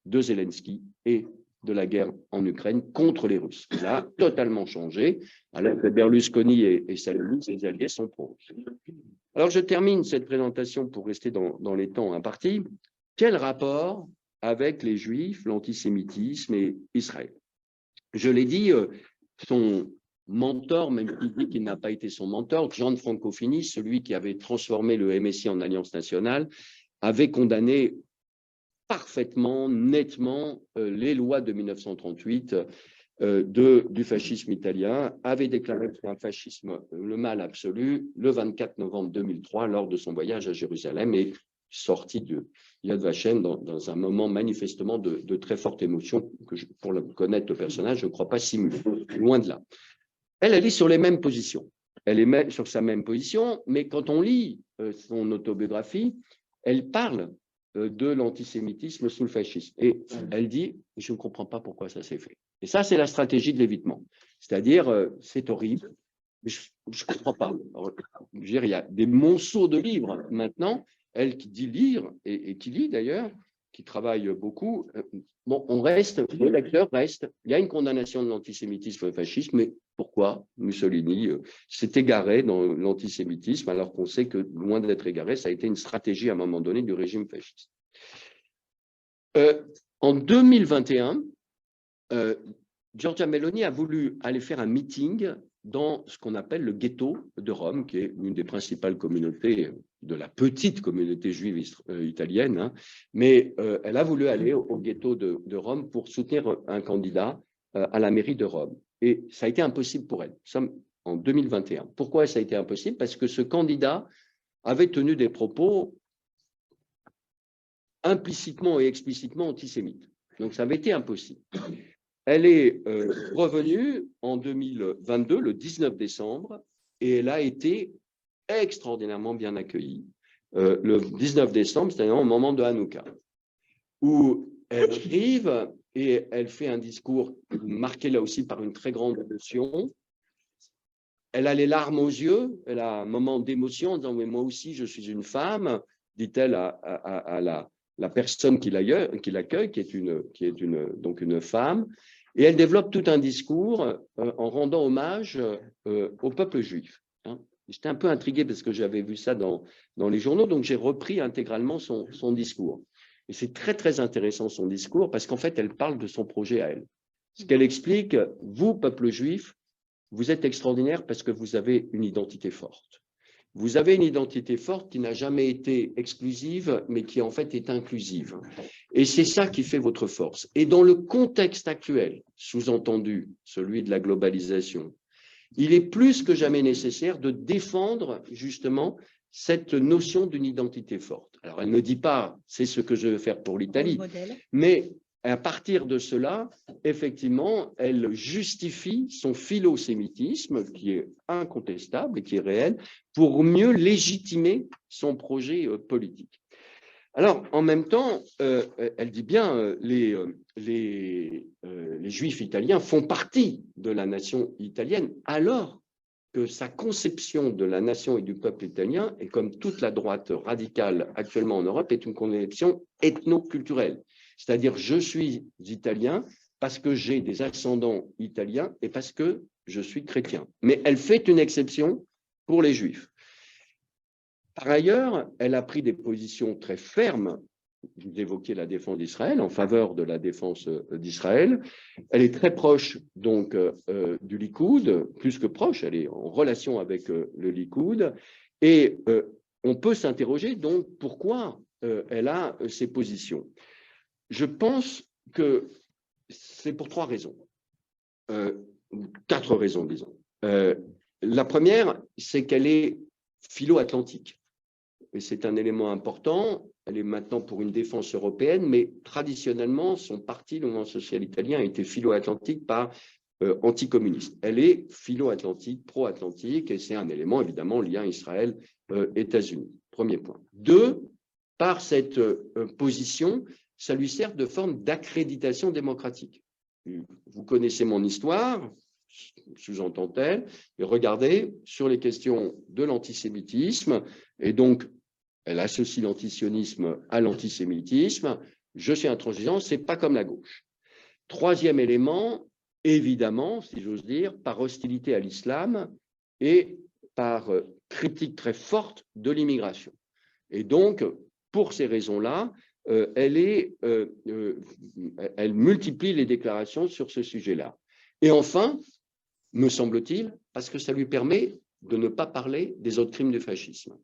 de Zelensky et de la guerre en Ukraine contre les Russes. Elle a totalement changé, alors que Berlusconi et Salvini, ses alliés, sont pro. Alors, je termine cette présentation pour rester dans les temps impartis. Quel rapport avec les Juifs, l'antisémitisme et Israël? Je l'ai dit, son mentor, même s'il dit qu'il n'a pas été son mentor, Gianfranco Fini, celui qui avait transformé le MSI en Alliance nationale, avait condamné parfaitement, nettement, les lois de 1938 du fascisme italien, avait déclaré un fascisme le mal absolu le 24 novembre 2003 lors de son voyage à Jérusalem et sorti de Yad Vashem dans un moment manifestement de très forte émotion que pour le connaître le personnage, je ne crois pas simulé, loin de là. Elle est sur les mêmes positions. Elle est sur sa même position, mais quand on lit son autobiographie, elle parle de l'antisémitisme sous le fascisme. Et elle dit, je ne comprends pas pourquoi ça s'est fait. Et ça, c'est la stratégie de l'évitement. C'est-à-dire, c'est horrible, mais je ne comprends pas. Alors, je veux dire, il y a des monceaux de livres maintenant, elle qui dit lire, et qui lit d'ailleurs, qui travaille beaucoup. Bon, on reste, le lecteur reste. Il y a une condamnation de l'antisémitisme et le fascisme, mais pourquoi Mussolini s'est égaré dans l'antisémitisme, alors qu'on sait que, loin d'être égaré, ça a été une stratégie à un moment donné du régime fasciste. En 2021, Giorgia Meloni a voulu aller faire un meeting dans ce qu'on appelle le ghetto de Rome, qui est une des principales communautés de la petite communauté juive italienne, hein. Mais elle a voulu aller au ghetto de Rome pour soutenir un candidat à la mairie de Rome. Et ça a été impossible pour elle. Nous sommes en 2021. Pourquoi ça a été impossible? Parce que ce candidat avait tenu des propos implicitement et explicitement antisémites. Donc ça avait été impossible. Elle est revenue en 2022, le 19 décembre, et elle a été extraordinairement bien accueillie. Le 19 décembre, c'est-à-dire au moment de Hanouka, où elle arrive et elle fait un discours marqué là aussi par une très grande émotion. Elle a les larmes aux yeux, elle a un moment d'émotion en disant « mais moi aussi je suis une femme », dit-elle à la personne qui l'accueille, qui est une femme, et elle développe tout un discours en rendant hommage au peuple juif. Hein. J'étais un peu intrigué parce que j'avais vu ça dans les journaux, donc j'ai repris intégralement son discours. Et c'est très, très intéressant son discours parce qu'en fait, elle parle de son projet à elle. Ce qu'elle explique, vous, peuple juif, vous êtes extraordinaire parce que vous avez une identité forte. Vous avez une identité forte qui n'a jamais été exclusive, mais qui en fait est inclusive. Et c'est ça qui fait votre force. Et dans le contexte actuel, sous-entendu celui de la globalisation, il est plus que jamais nécessaire de défendre justement cette notion d'une identité forte. Alors, elle ne dit pas « c'est ce que je veux faire pour l'Italie », mais à partir de cela, effectivement, elle justifie son philosémitisme, qui est incontestable et qui est réel, pour mieux légitimer son projet politique. Alors, en même temps, elle dit bien les Juifs italiens font partie de la nation italienne, alors que sa conception de la nation et du peuple italien, et comme toute la droite radicale actuellement en Europe, est une conception ethno-culturelle. C'est-à-dire, je suis italien parce que j'ai des ascendants italiens et parce que je suis chrétien. Mais elle fait une exception pour les Juifs. Par ailleurs, elle a pris des positions très fermes. Vous évoquez la défense d'Israël, en faveur de la défense d'Israël. Elle est très proche donc du Likoud, plus que proche, elle est en relation avec le Likoud. Et on peut s'interroger donc pourquoi elle a ces positions. Je pense que c'est pour 3 raisons, 4 raisons, disons. La première, c'est qu'elle est philo-atlantique. et c'est un élément important, elle est maintenant pour une défense européenne, mais traditionnellement, son parti, le mouvement social italien, a été philo-atlantique par anticommuniste. Elle est philo-atlantique, pro-atlantique, et c'est un élément, évidemment, lien Israël-États-Unis. Premier point. Deux, par cette position, ça lui sert de forme d'accréditation démocratique. Vous connaissez mon histoire, sous-entend-elle, et regardez, sur les questions de l'antisémitisme, et donc elle associe l'antisionisme à l'antisémitisme, je suis intransigeant, c'est pas comme la gauche. Troisième élément, évidemment, si j'ose dire, par hostilité à l'islam et par critique très forte de l'immigration. Et donc, pour ces raisons-là, elle multiplie les déclarations sur ce sujet-là. Et enfin, me semble-t-il, parce que ça lui permet de ne pas parler des autres crimes du fascisme.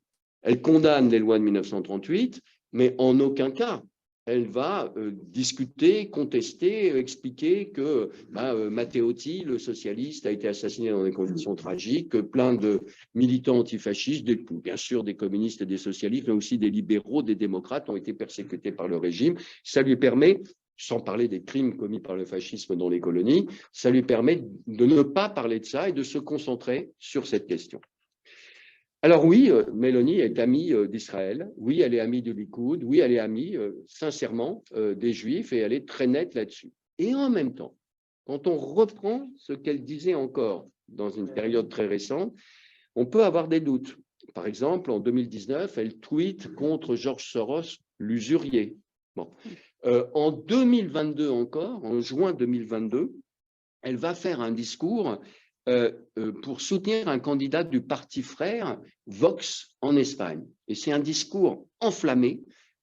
Elle condamne les lois de 1938, mais en aucun cas elle va discuter, contester, expliquer que Matteotti, le socialiste, a été assassiné dans des conditions tragiques, que plein de militants antifascistes, bien sûr des communistes et des socialistes, mais aussi des libéraux, des démocrates, ont été persécutés par le régime. Ça lui permet, sans parler des crimes commis par le fascisme dans les colonies, ça lui permet de ne pas parler de ça et de se concentrer sur cette question. Alors oui, Mélanie est amie d'Israël, oui, elle est amie du Likoud, oui, elle est amie, sincèrement, des Juifs, et elle est très nette là-dessus. Et en même temps, quand on reprend ce qu'elle disait encore dans une période très récente, on peut avoir des doutes. Par exemple, en 2019, elle tweete contre George Soros, l'usurier. Bon. En 2022 encore, en juin 2022, elle va faire un discours pour soutenir un candidat du parti frère, Vox, en Espagne. Et c'est un discours enflammé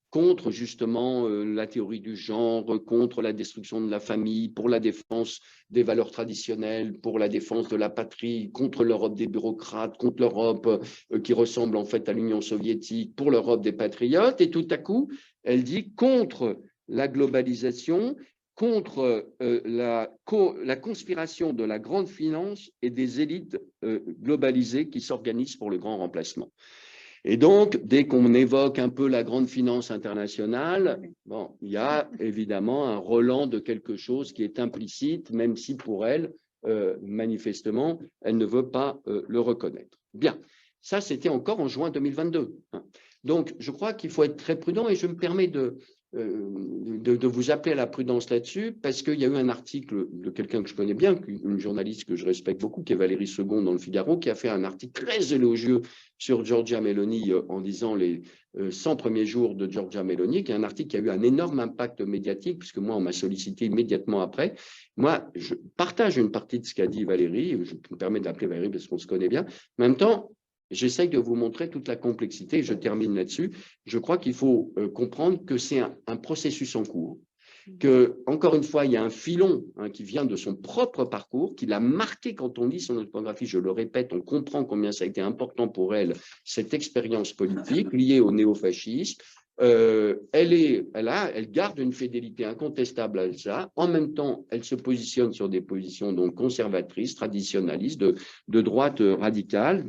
contre justement la théorie du genre, contre la destruction de la famille, pour la défense des valeurs traditionnelles, pour la défense de la patrie, contre l'Europe des bureaucrates, contre l'Europe qui ressemble en fait à l'Union soviétique, pour l'Europe des patriotes. Et tout à coup, elle dit contre la globalisation, contre la conspiration de la grande finance et des élites globalisées qui s'organisent pour le grand remplacement. Et donc, dès qu'on évoque un peu la grande finance internationale, bon, il y a évidemment un relent de quelque chose qui est implicite, même si pour elle, manifestement, elle ne veut pas le reconnaître. Bien, ça c'était encore en juin 2022. Donc, je crois qu'il faut être très prudent, et je me permets de vous appeler à la prudence là-dessus, parce qu'il y a eu un article de quelqu'un que je connais bien, une journaliste que je respecte beaucoup, qui est Valérie Second dans le Figaro, qui a fait un article très élogieux sur Giorgia Meloni en disant les 100 premiers jours de Giorgia Meloni, qui est un article qui a eu un énorme impact médiatique, puisque moi, on m'a sollicité immédiatement après. Moi, je partage une partie de ce qu'a dit Valérie, je me permets de l'appeler Valérie parce qu'on se connaît bien. En même temps, j'essaye de vous montrer toute la complexité, et je termine là-dessus. Je crois qu'il faut comprendre que c'est un processus en cours, que, encore une fois, il y a un filon qui vient de son propre parcours, qui l'a marqué quand on lit son autobiographie. Je le répète, on comprend combien ça a été important pour elle, cette expérience politique liée au néofascisme. Elle garde une fidélité incontestable à ça. En même temps, elle se positionne sur des positions donc conservatrices, traditionnalistes, de droite radicale,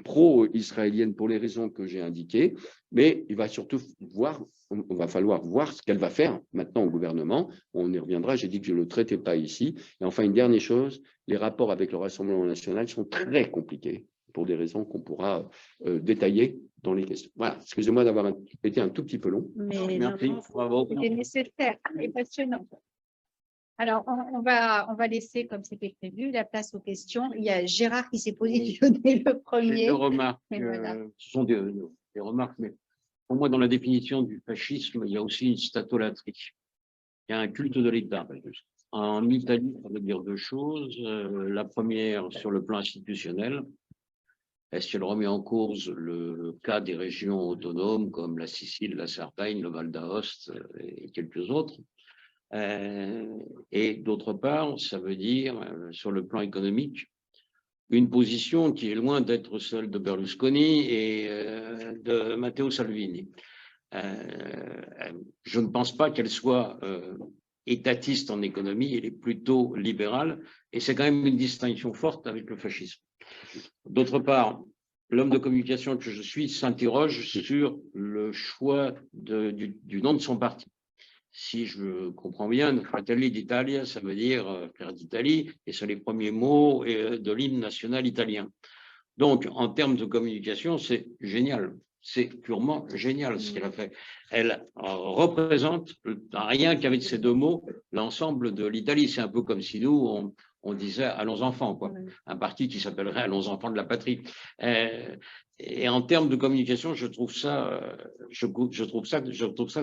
pro-israélienne pour les raisons que j'ai indiquées. Mais il va surtout on va falloir voir ce qu'elle va faire maintenant au gouvernement. On y reviendra, j'ai dit que je ne le traitais pas ici. Et enfin, une dernière chose, les rapports avec le Rassemblement national sont très compliqués pour des raisons qu'on pourra détailler dans les questions. Voilà, excusez-moi d'avoir été un tout petit peu long. Mais merci, bravo. c'était nécessaire et passionnant. Alors, on va laisser, comme c'était prévu, la place aux questions. Il y a Gérard qui s'est positionné le premier. J'ai deux remarques. Voilà. Ce sont des remarques, mais pour moi, dans la définition du fascisme, il y a aussi une statolatrie. Il y a un culte de l'État. En Italie, ça veut dire deux choses. La première, sur le plan institutionnel, est-ce qu'elle remet en cause le cas des régions autonomes comme la Sicile, la Sardaigne, le Val d'Aoste et quelques autres? Et d'autre part, ça veut dire, sur le plan économique, une position qui est loin d'être celle de Berlusconi et de Matteo Salvini. Je ne pense pas qu'elle soit étatiste en économie, elle est plutôt libérale, et c'est quand même une distinction forte avec le fascisme. D'autre part, l'homme de communication que je suis s'interroge sur le choix du nom de son parti. Si je comprends bien, Fratelli d'Italia, ça veut dire frère d'Italie, et c'est les premiers mots de l'hymne national italien. Donc, en termes de communication, c'est génial. C'est purement génial ce qu'elle a fait. Elle représente, rien qu'avec ces deux mots, l'ensemble de l'Italie. C'est un peu comme si nous, on disait Allons enfants, quoi. Un parti qui s'appellerait Allons enfants de la patrie. Et en termes de communication, je trouve ça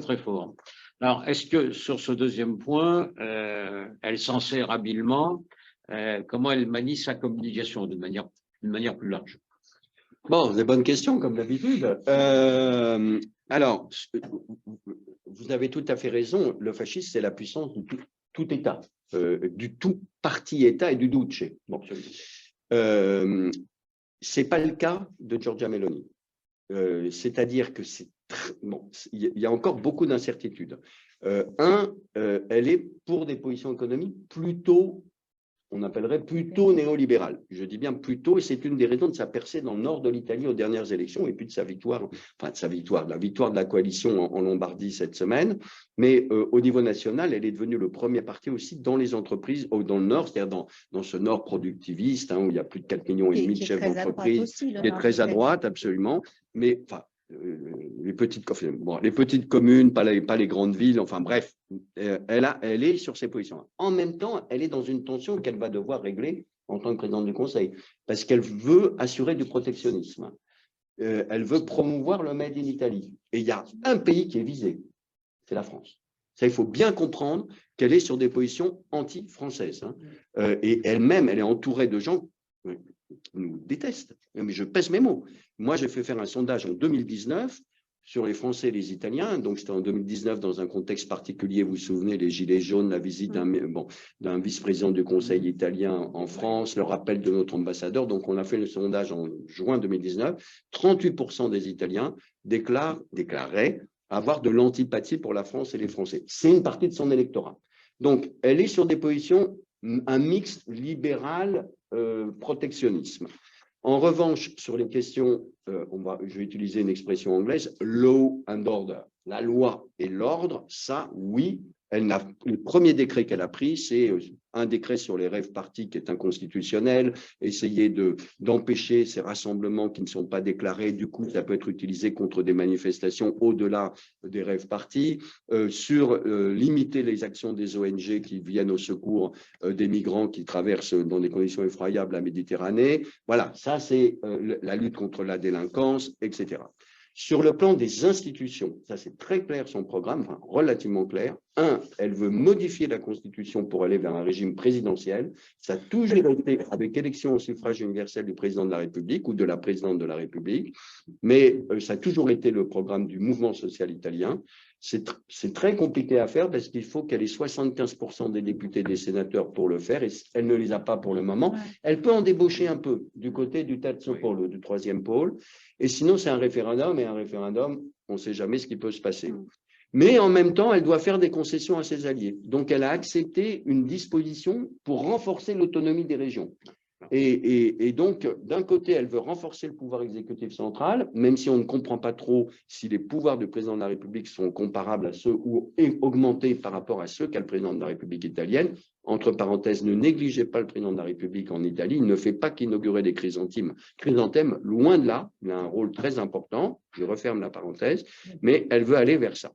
très fort. Alors, est-ce que sur ce deuxième point, elle s'en sert habilement? Comment elle manie sa communication d'une manière plus large? Bon, des bonnes questions, comme d'habitude. Alors, vous avez tout à fait raison. Le fascisme, c'est la puissance de tout État, du tout parti-État et du duce. Bon. C'est pas le cas de Giorgia Meloni. C'est-à-dire que il y a encore beaucoup d'incertitudes. Elle est pour des positions économiques plutôt, on appellerait plutôt néolibérales. Je dis bien plutôt, et c'est une des raisons de sa percée dans le nord de l'Italie aux dernières élections, et puis de sa victoire, la victoire de la coalition en Lombardie cette semaine. Mais au niveau national, elle est devenue le premier parti aussi dans les entreprises, dans le nord, c'est-à-dire dans ce nord productiviste, où il y a plus de 4,5 millions de chefs d'entreprise, qui est très à droite, absolument. Mais les petites communes, pas les grandes villes, enfin bref, elle est sur ses positions. En même temps, elle est dans une tension qu'elle va devoir régler en tant que présidente du Conseil, parce qu'elle veut assurer du protectionnisme. Elle veut promouvoir le Made in Italy. Et il y a un pays qui est visé, c'est la France. Ça, il faut bien comprendre qu'elle est sur des positions anti-françaises. Et elle-même, elle est entourée de gens qui nous détestent. Mais je pèse mes mots. Moi, j'ai fait faire un sondage en 2019 sur les Français et les Italiens. Donc, c'était en 2019 dans un contexte particulier. Vous vous souvenez, les Gilets jaunes, la visite d'un vice-président du Conseil italien en France, le rappel de notre ambassadeur. Donc, on a fait le sondage en juin 2019. 38% des Italiens déclaraient avoir de l'antipathie pour la France et les Français. C'est une partie de son électorat. Donc, elle est sur des positions, un mix libéral protectionnisme. En revanche, sur les questions, je vais utiliser une expression anglaise, law and order, la loi et l'ordre, ça, oui. Le premier décret qu'elle a pris, c'est un décret sur les rave parties qui est inconstitutionnel, essayer d'empêcher ces rassemblements qui ne sont pas déclarés. Du coup, ça peut être utilisé contre des manifestations au-delà des rave parties, sur limiter les actions des ONG qui viennent au secours des migrants qui traversent dans des conditions effroyables la Méditerranée. Voilà, ça c'est la lutte contre la délinquance, etc. Sur le plan des institutions, ça c'est très clair son programme, enfin, relativement clair. Elle veut modifier la Constitution pour aller vers un régime présidentiel. Ça a toujours été avec élection au suffrage universel du président de la République ou de la présidente de la République, mais ça a toujours été le programme du mouvement social italien. C'est très compliqué à faire parce qu'il faut qu'elle ait 75% des députés et des sénateurs pour le faire et elle ne les a pas pour le moment. Elle peut en débaucher un peu du côté du terzo polo, du troisième pôle. Et sinon, c'est un référendum et un référendum, on ne sait jamais ce qui peut se passer. Mais en même temps, elle doit faire des concessions à ses alliés. Donc, elle a accepté une disposition pour renforcer l'autonomie des régions. Et donc, d'un côté, elle veut renforcer le pouvoir exécutif central, même si on ne comprend pas trop si les pouvoirs du président de la République sont comparables à ceux ou augmentés par rapport à ceux qu'a le président de la République italienne. Entre parenthèses, ne négligez pas le président de la République en Italie. Il ne fait pas qu'inaugurer des chrysanthèmes. Loin de là, il a un rôle très important. Je referme la parenthèse, mais elle veut aller vers ça.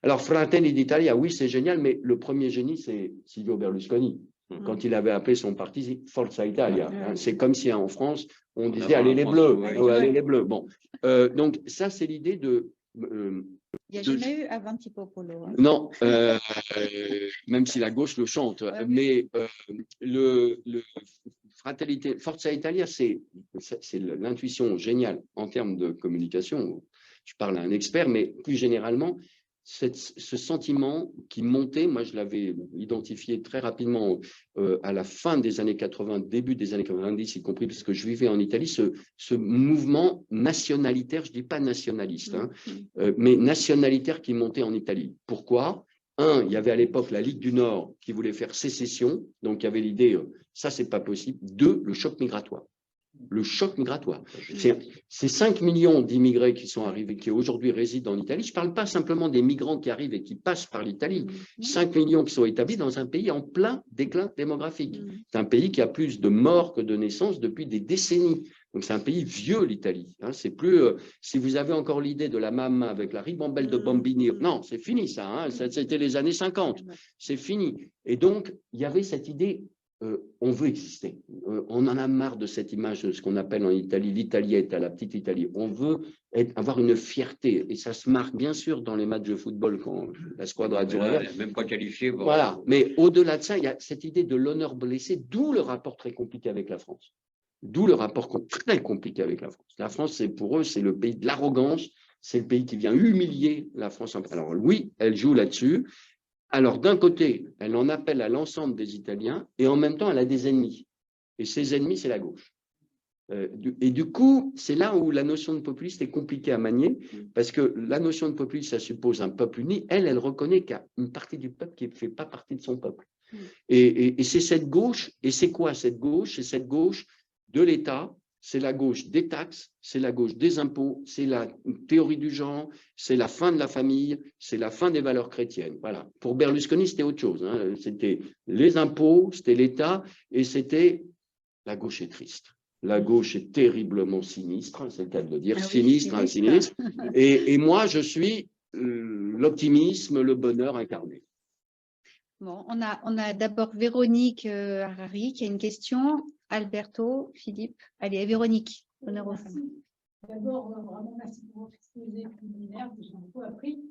Alors, Fratelli d'Italia, oui, c'est génial, mais le premier génie, c'est Silvio Berlusconi. Quand il avait appelé son parti Forza Italia. C'est comme si en France, on disait allez les Bleus, allez les Bleus. Bon. Donc, ça, c'est l'idée de. Il n'y a jamais eu Avanti Popolo. Non, même si la gauche le chante. Mais Fraternité, Forza Italia, c'est l'intuition géniale en termes de communication. Je parle à un expert, mais plus généralement, ce sentiment qui montait, moi je l'avais identifié très rapidement à la fin des années 80, début des années 90, y compris parce que je vivais en Italie, ce mouvement nationalitaire, je ne dis pas nationaliste, mais nationalitaire qui montait en Italie. Pourquoi ? Il y avait à l'époque la Ligue du Nord qui voulait faire sécession, donc il y avait l'idée, ça c'est pas possible. 2, le choc migratoire. Le choc migratoire. C'est 5 millions d'immigrés qui sont arrivés, qui aujourd'hui résident en Italie. Je ne parle pas simplement des migrants qui arrivent et qui passent par l'Italie. 5 millions qui sont établis dans un pays en plein déclin démographique. C'est un pays qui a plus de morts que de naissances depuis des décennies. Donc, c'est un pays vieux, l'Italie. Hein, c'est plus, si vous avez encore l'idée de la Mama avec la ribambelle de Bambini, non, c'est fini ça, hein, c'était les années 50, c'est fini. Et donc, il y avait cette idée, on veut exister. On en a marre de cette image de ce qu'on appelle en Italie l'Italietta, la petite Italie. On veut avoir une fierté, et ça se marque bien sûr dans les matchs de football quand la squadra azzurra. Même pas qualifié. Bon. Voilà, mais au-delà de ça, il y a cette idée de l'honneur blessé, d'où le rapport très compliqué avec la France. D'où le rapport très compliqué avec la France. La France, pour eux, c'est le pays de l'arrogance, c'est le pays qui vient humilier la France. Alors oui, elle joue là-dessus. Alors d'un côté, elle en appelle à l'ensemble des Italiens et en même temps, elle a des ennemis. Et ses ennemis, c'est la gauche. Et du coup, c'est là où la notion de populiste est compliquée à manier, parce que la notion de populiste, ça suppose un peuple uni. Elle reconnaît qu'il y a une partie du peuple qui ne fait pas partie de son peuple. Et c'est cette gauche, et c'est quoi cette gauche? C'est cette gauche de l'État, c'est la gauche des taxes, c'est la gauche des impôts, c'est la théorie du genre, c'est la fin de la famille, c'est la fin des valeurs chrétiennes. Voilà. Pour Berlusconi, c'était autre chose. Hein. C'était les impôts, c'était l'État, et c'était la gauche est triste. La gauche est terriblement sinistre, c'est le cas de le dire, sinistre, sinistre. Et moi, je suis l'optimisme, le bonheur incarné. Bon, on a d'abord Véronique Harari qui a une question. Alberto, Philippe. Allez, Véronique, honneur aux femmes. D'abord, vraiment merci pour votre exposé préliminaire, j'ai beaucoup appris.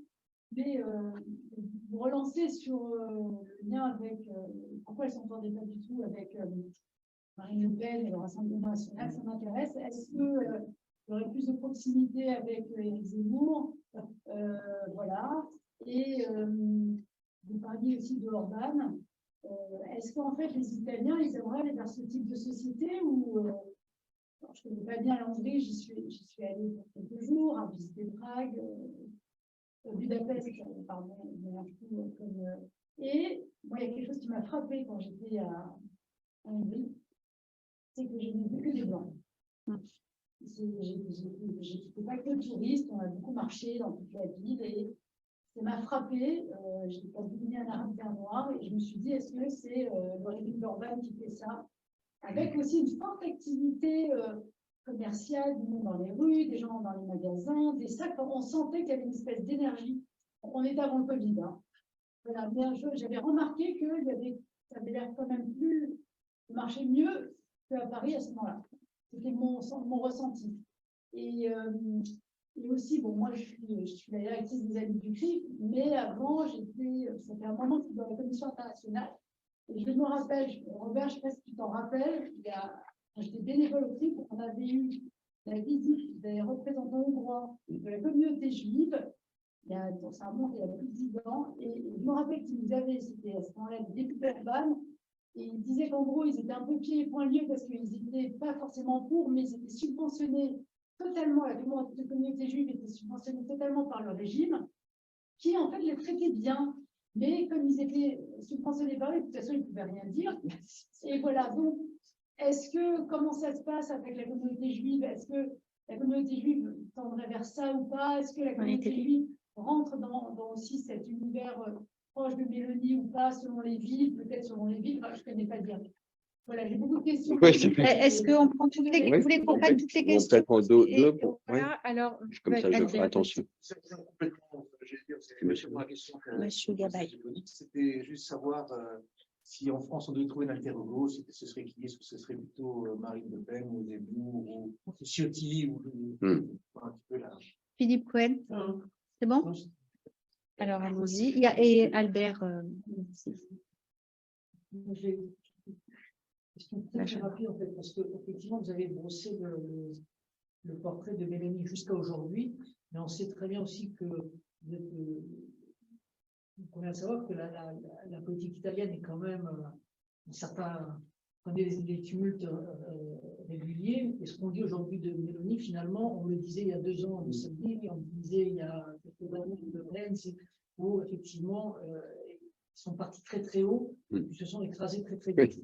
Mais vous relancez sur le lien avec pourquoi elles ne s'entendaient pas du tout avec Marine Le Pen et le Rassemblement national, ça m'intéresse. Est-ce qu'il y aurait plus de proximité avec Éric Zemmour? Voilà. Et vous parliez aussi de Orban. Est-ce qu'en fait, les Italiens, ils aimeraient aller vers ce type de société ou je ne connais pas bien la Hongrie, j'y suis allée pour quelques jours, à visiter Prague, Budapest, pardon. Et moi, il y a quelque chose qui m'a frappée quand j'étais en Hongrie, c'est que je n'ai vu que des Blancs. Je n'étais pas que touriste, on a beaucoup marché dans toute la ville et ça m'a frappée. Je n'ai pas vu un arabe d'un noir et je me suis dit, est-ce que c'est le régime d'Orban qui fait ça? Avec aussi une forte activité commerciale, du monde dans les rues, des gens dans les magasins, des sacs. On sentait qu'il y avait une espèce d'énergie. On était avant le Covid. Hein. Voilà. J'avais remarqué que ça avait l'air quand même plus marcher mieux qu'à Paris à ce moment-là. C'était mon ressenti. Et aussi, bon, moi, je suis la directrice des Amis du CRIF, mais avant, ça fait un moment que je suis dans la commission internationale. Et je me rappelle, Robert, je ne sais pas si tu t'en rappelles, j'étais bénévole au CRIF, on avait eu la visite des représentants hongrois de la communauté juive, ça remonte il y a plus de 10 ans, et je me rappelle qu'ils nous avaient, c'était à ce moment-là, le député Orban, et ils disaient qu'en gros, ils étaient un peu pieds et poings liés parce qu'ils n'étaient pas forcément pour, mais ils étaient subventionnés totalement, la communauté juive était subventionnée totalement par le régime, qui en fait les traitait bien. Mais comme ils étaient subventionnés par eux, de toute façon, ils ne pouvaient rien dire. Et voilà, donc, comment ça se passe avec la communauté juive? Est-ce que la communauté juive tendrait vers ça ou pas? Est-ce que la communauté juive rentre dans aussi cet univers proche de Mélanie ou pas, selon les villes, peut-être selon les villes, je ne connais pas bien. Voilà, j'ai beaucoup de questions. Est-ce qu'on prend toutes les vous voulez qu'on prenne toutes les questions? Peut-être en deux. Voilà, alors, comme ça, je ferai attention. Monsieur Gabay. C'était juste savoir si en France on devait trouver un interrogo, ce serait qui? Est-ce que ce serait plutôt Marine Le Pen ou Zemmour ou Ciotti ou un petit peu là. Philippe Cohen, c'est bon? Alors allons-y. Et Albert. Question très rapide en fait, parce qu'effectivement, vous avez brossé le portrait de Mélanie jusqu'à aujourd'hui, mais on sait très bien aussi que il convient de savoir que la politique italienne est quand même des tumultes réguliers. Et ce qu'on dit aujourd'hui de Mélanie, finalement, on le disait il y a 2 ans de Salvini, on le disait il y a quelques années de Renzi, où effectivement, ils sont partis très très haut, ils se sont écrasés très très vite.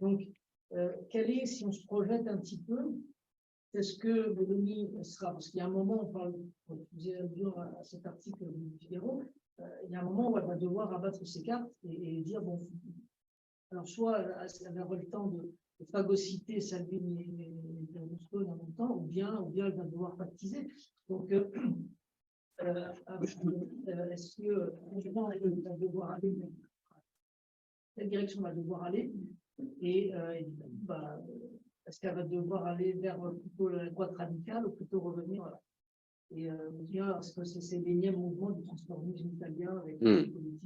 Donc, Si on se projette un petit peu, est-ce que Mélanie sera, parce qu'il y a un moment, on parle, vous disiez à cet article du Figaro, il y a un moment où elle va devoir abattre ses cartes et dire, bon, alors soit elle aura le temps de phagocyter Salvini et Berlusconi en même temps, ou bien elle va devoir pactiser. Donc, est-ce que elle va devoir aller, quelle direction va devoir aller, et est-ce qu'elle va devoir aller vers plutôt la droite radicale ou plutôt revenir et dire est-ce que c'est l'énième mouvement du transformisme italien avec la politique.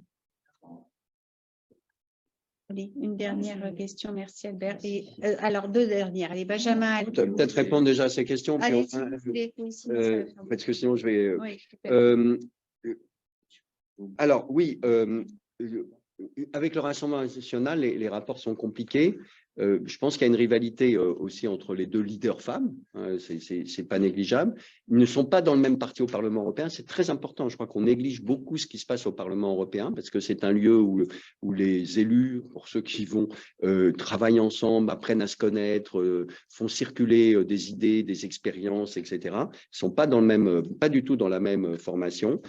Allez, une dernière question, merci Albert. Et, alors, deux dernières. Allez, Benjamin. Peut-être répondre déjà à ces questions. Allez, si vous voulez. Oui, sinon, ça va faire parce que sinon, je vais. Oui, super. Alors, oui, avec le Rassemblement national, les rapports sont compliqués. Je pense qu'il y a une rivalité aussi entre les deux leaders femmes, c'est pas négligeable. Ils ne sont pas dans le même parti au Parlement européen, c'est très important. Je crois qu'on néglige beaucoup ce qui se passe au Parlement européen parce que c'est un lieu où les élus, pour ceux qui vont, travaillent ensemble, apprennent à se connaître, font circuler des idées, des expériences, etc. Ils ne sont pas pas du tout dans la même formation.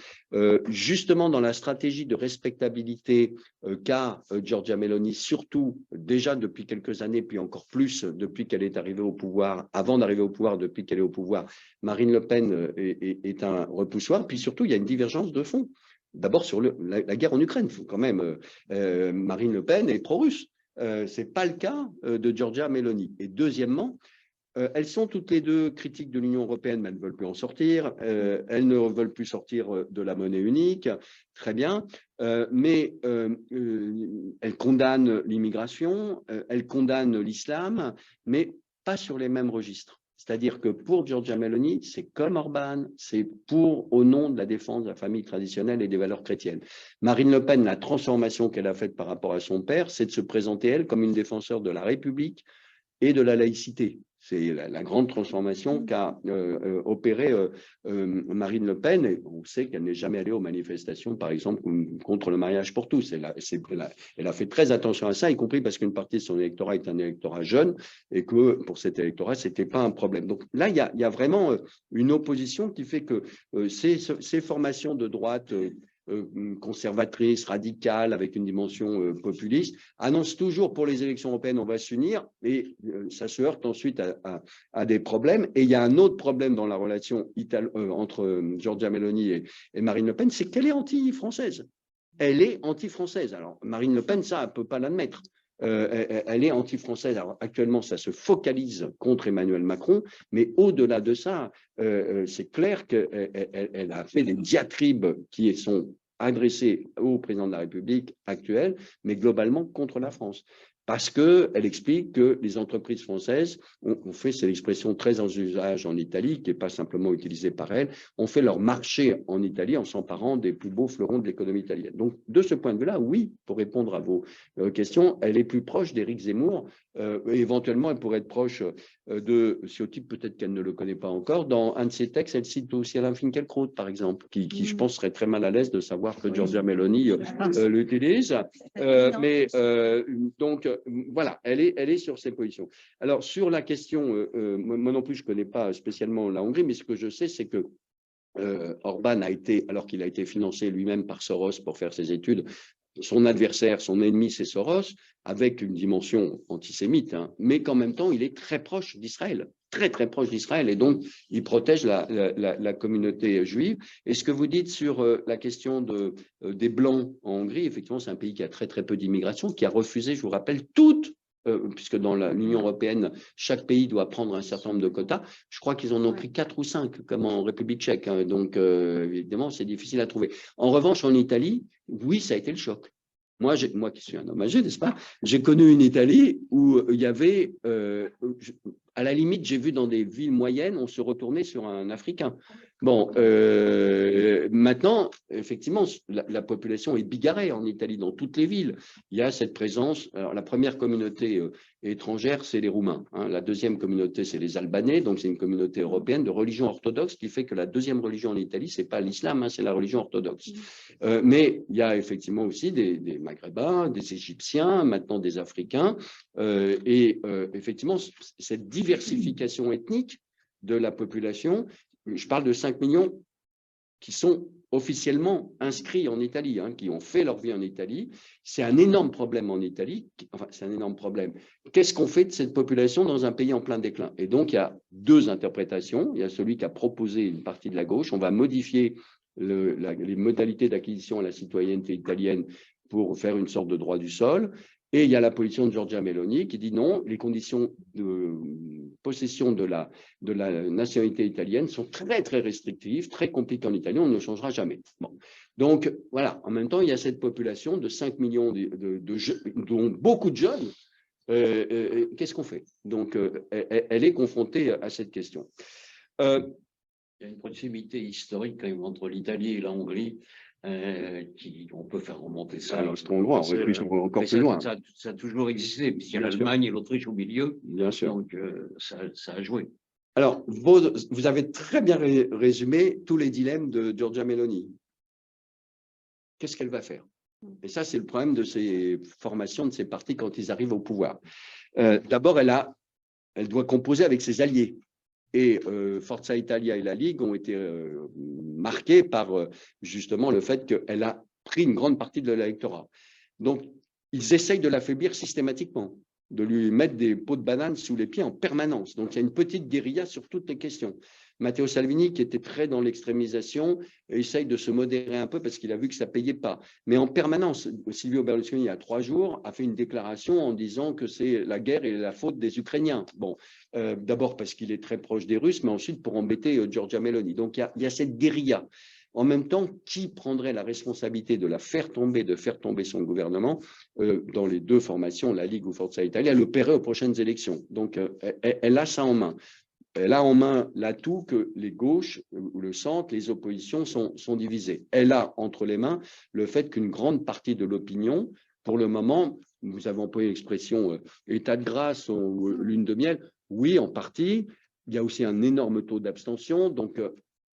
Justement, dans la stratégie de respectabilité qu'a Giorgia Meloni, surtout déjà depuis quelques années, puis encore plus depuis qu'elle est arrivée au pouvoir, avant d'arriver au pouvoir, depuis qu'elle est au pouvoir, Marine Le Pen est un repoussoir. Puis surtout, il y a une divergence de fond. D'abord sur la guerre en Ukraine, il faut quand même, Marine Le Pen est pro-russe. Ce n'est pas le cas de Giorgia Meloni. Et deuxièmement, elles sont toutes les deux critiques de l'Union européenne, mais elles ne veulent plus en sortir. Elles ne veulent plus sortir de la monnaie unique. Très bien. Mais elles condamnent l'immigration, elles condamnent l'islam, mais pas sur les mêmes registres. C'est-à-dire que pour Giorgia Meloni, c'est comme Orban, c'est au nom de la défense de la famille traditionnelle et des valeurs chrétiennes. Marine Le Pen, la transformation qu'elle a faite par rapport à son père, c'est de se présenter, elle, comme une défenseur de la République et de la laïcité. C'est la grande transformation qu'a opérée Marine Le Pen. Et on sait qu'elle n'est jamais allée aux manifestations, par exemple, contre le mariage pour tous. Elle a fait très attention à ça, y compris parce qu'une partie de son électorat est un électorat jeune et que pour cet électorat, ce n'était pas un problème. Donc là, il y a vraiment une opposition qui fait que ces formations de droite conservatrice, radicale, avec une dimension populiste, annonce toujours pour les élections européennes, on va s'unir, et ça se heurte ensuite à des problèmes. Et il y a un autre problème dans la relation entre Giorgia Meloni et Marine Le Pen, c'est qu'elle est anti-française. Elle est anti-française. Alors, Marine Le Pen, ça, elle ne peut pas l'admettre. Elle est anti-française. Alors, actuellement, ça se focalise contre Emmanuel Macron, mais au-delà de ça, c'est clair qu'elle a fait des diatribes qui sont adressées au président de la République actuel, mais globalement contre la France. Parce qu'elle explique que les entreprises françaises ont fait, c'est l'expression très en usage en Italie, qui n'est pas simplement utilisée par elle, ont fait leur marché en Italie en s'emparant des plus beaux fleurons de l'économie italienne. Donc, de ce point de vue-là, oui, pour répondre à vos questions, elle est plus proche d'Éric Zemmour. Éventuellement, elle pourrait être proche de Ciotti, peut-être qu'elle ne le connaît pas encore. Dans un de ses textes, elle cite aussi Alain Finkielkraut, par exemple, qui je pense, serait très mal à l'aise de savoir que Giorgia Meloni l'utilise. Donc, voilà, elle est sur ses positions. Alors, sur la question, moi non plus, je ne connais pas spécialement la Hongrie, mais ce que je sais, c'est que Orban alors qu'il a été financé lui-même par Soros pour faire ses études, son adversaire, son ennemi, c'est Soros, avec une dimension antisémite, hein, mais qu'en même temps, il est très proche d'Israël, très, très proche d'Israël, et donc il protège la communauté juive. Et ce que vous dites sur la question des Blancs en Hongrie, effectivement, c'est un pays qui a très, très peu d'immigration, qui a refusé, je vous rappelle, puisque dans l'Union européenne, chaque pays doit prendre un certain nombre de quotas. Je crois qu'ils en ont pris 4 ou 5, comme en République tchèque. Hein, donc, évidemment, c'est difficile à trouver. En revanche, en Italie, oui, ça a été le choc. Moi qui suis un homme âgé, n'est-ce pas, j'ai connu une Italie où il y avait, à la limite, j'ai vu dans des villes moyennes, on se retournait sur un Africain. Bon, maintenant, effectivement, la population est bigarrée en Italie, dans toutes les villes. Il y a cette présence. Alors, la première communauté étrangère, c'est les Roumains. Hein. La deuxième communauté, c'est les Albanais. Donc, c'est une communauté européenne de religion orthodoxe qui fait que la deuxième religion en Italie, c'est pas l'islam, hein, c'est la religion orthodoxe. Mais il y a effectivement aussi des Maghrébins, des Égyptiens, maintenant des Africains. Effectivement, cette diversification ethnique de la population, je parle de 5 millions qui sont officiellement inscrits en Italie, hein, qui ont fait leur vie en Italie. C'est un énorme problème en Italie. Enfin, c'est un énorme problème. Qu'est-ce qu'on fait de cette population dans un pays en plein déclin? Et donc, il y a deux interprétations. Il y a celui qui a proposé une partie de la gauche. On va modifier les modalités d'acquisition à la citoyenneté italienne pour faire une sorte de droit du sol. Et il y a la position de Giorgia Meloni qui dit non, les conditions de possession de la nationalité italienne sont très, très restrictives, très compliquées en Italie, on ne changera jamais. Bon. Donc, voilà, en même temps, il y a cette population de 5 millions de jeunes, dont beaucoup de jeunes. Qu'est-ce qu'on fait? Donc, elle est confrontée à cette question. Il y a une proximité historique quand même entre l'Italie et la Hongrie. On peut faire remonter ça. Austro-hongrois, on réfléchit encore plus loin. Ça a toujours existé, puisqu'il y a l'Allemagne et l'Autriche au milieu. Bien sûr. Donc, ça a joué. Alors, vous avez très bien résumé tous les dilemmes de Giorgia Meloni. Qu'est-ce qu'elle va faire? Et ça, c'est le problème de ces formations, de ces partis quand ils arrivent au pouvoir. D'abord, elle doit composer avec ses alliés. Et Forza Italia et la Ligue ont été marqués par justement le fait qu'elle a pris une grande partie de l'électorat. Donc, ils essayent de l'affaiblir systématiquement, de lui mettre des pots de banane sous les pieds en permanence. Donc, il y a une petite guérilla sur toutes les questions. Matteo Salvini, qui était très dans l'extrémisation, essaye de se modérer un peu parce qu'il a vu que ça ne payait pas. Mais en permanence, Silvio Berlusconi, il y a 3 jours, a fait une déclaration en disant que c'est la guerre et la faute des Ukrainiens. Bon, d'abord parce qu'il est très proche des Russes, mais ensuite pour embêter Giorgia Meloni. Donc, il y a cette guérilla. En même temps, qui prendrait la responsabilité de la faire tomber, de faire tomber son gouvernement dans les deux formations, la Ligue ou Forza Italia, elle le paierait aux prochaines élections. Donc, elle a ça en main. Elle a en main l'atout que les gauches ou le centre, les oppositions sont divisées. Elle a entre les mains le fait qu'une grande partie de l'opinion, pour le moment, vous avez employé l'expression état de grâce ou lune de miel, oui, en partie. Il y a aussi un énorme taux d'abstention, donc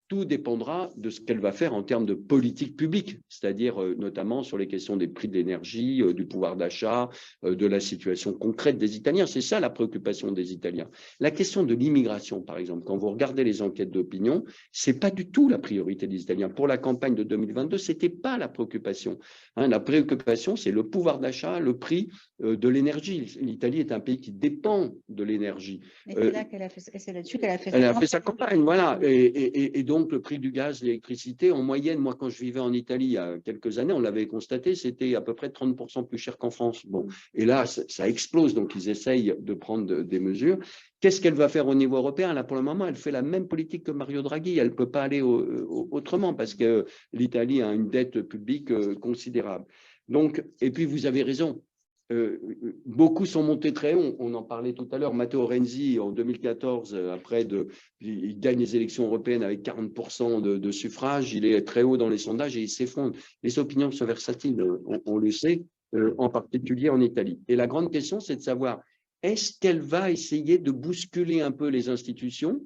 tout dépendra de ce qu'elle va faire en termes de politique publique, c'est-à-dire notamment sur les questions des prix de l'énergie, du pouvoir d'achat, de la situation concrète des Italiens. C'est ça la préoccupation des Italiens. La question de l'immigration, par exemple, quand vous regardez les enquêtes d'opinion, c'est pas du tout la priorité des Italiens. Pour la campagne de 2022, c'était pas la préoccupation. Hein, la préoccupation, c'est le pouvoir d'achat, le prix de l'énergie. L'Italie est un pays qui dépend de l'énergie. C'est là qu'elle a fait, c'est là-dessus qu'elle a fait Elle a fait sa campagne, voilà. Et donc, le prix du gaz, l'électricité, en moyenne, moi, quand je vivais en Italie il y a quelques années, on l'avait constaté, c'était à peu près 30% plus cher qu'en France. Bon, et là, ça explose, donc ils essayent de prendre des mesures. Qu'est-ce qu'elle va faire au niveau européen? Là, pour le moment, elle fait la même politique que Mario Draghi. Elle ne peut pas aller autrement parce que l'Italie a une dette publique considérable. Donc, et puis, vous avez raison. Beaucoup sont montés très haut. On en parlait tout à l'heure. Matteo Renzi, en 2014, il gagne les élections européennes avec 40% de suffrages. Il est très haut dans les sondages et il s'effondre. Les opinions sont versatiles, on le sait, en particulier en Italie. Et la grande question, c'est de savoir, est-ce qu'elle va essayer de bousculer un peu les institutions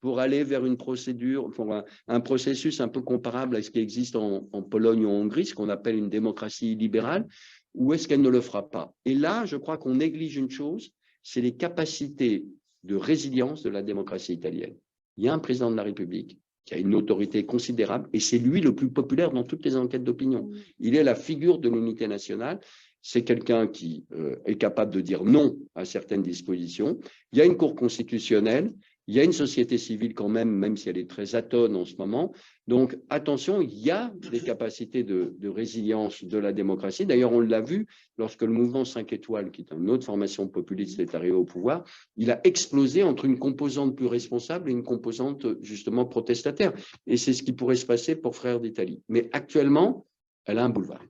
pour aller vers une procédure, pour un processus un peu comparable à ce qui existe en Pologne ou en Hongrie, ce qu'on appelle une démocratie libérale, ou est-ce qu'elle ne le fera pas? Et là, je crois qu'on néglige une chose, c'est les capacités de résilience de la démocratie italienne. Il y a un président de la République qui a une autorité considérable et c'est lui le plus populaire dans toutes les enquêtes d'opinion. Il est la figure de l'unité nationale. C'est quelqu'un qui est capable de dire non à certaines dispositions. Il y a une cour constitutionnelle. Il y a une société civile quand même si elle est très atone en ce moment. Donc, attention, il y a des capacités de résilience de la démocratie. D'ailleurs, on l'a vu lorsque le mouvement 5 étoiles, qui est une autre formation populiste, est arrivé au pouvoir, il a explosé entre une composante plus responsable et une composante justement protestataire. Et c'est ce qui pourrait se passer pour Frères d'Italie. Mais actuellement, elle a un boulevard.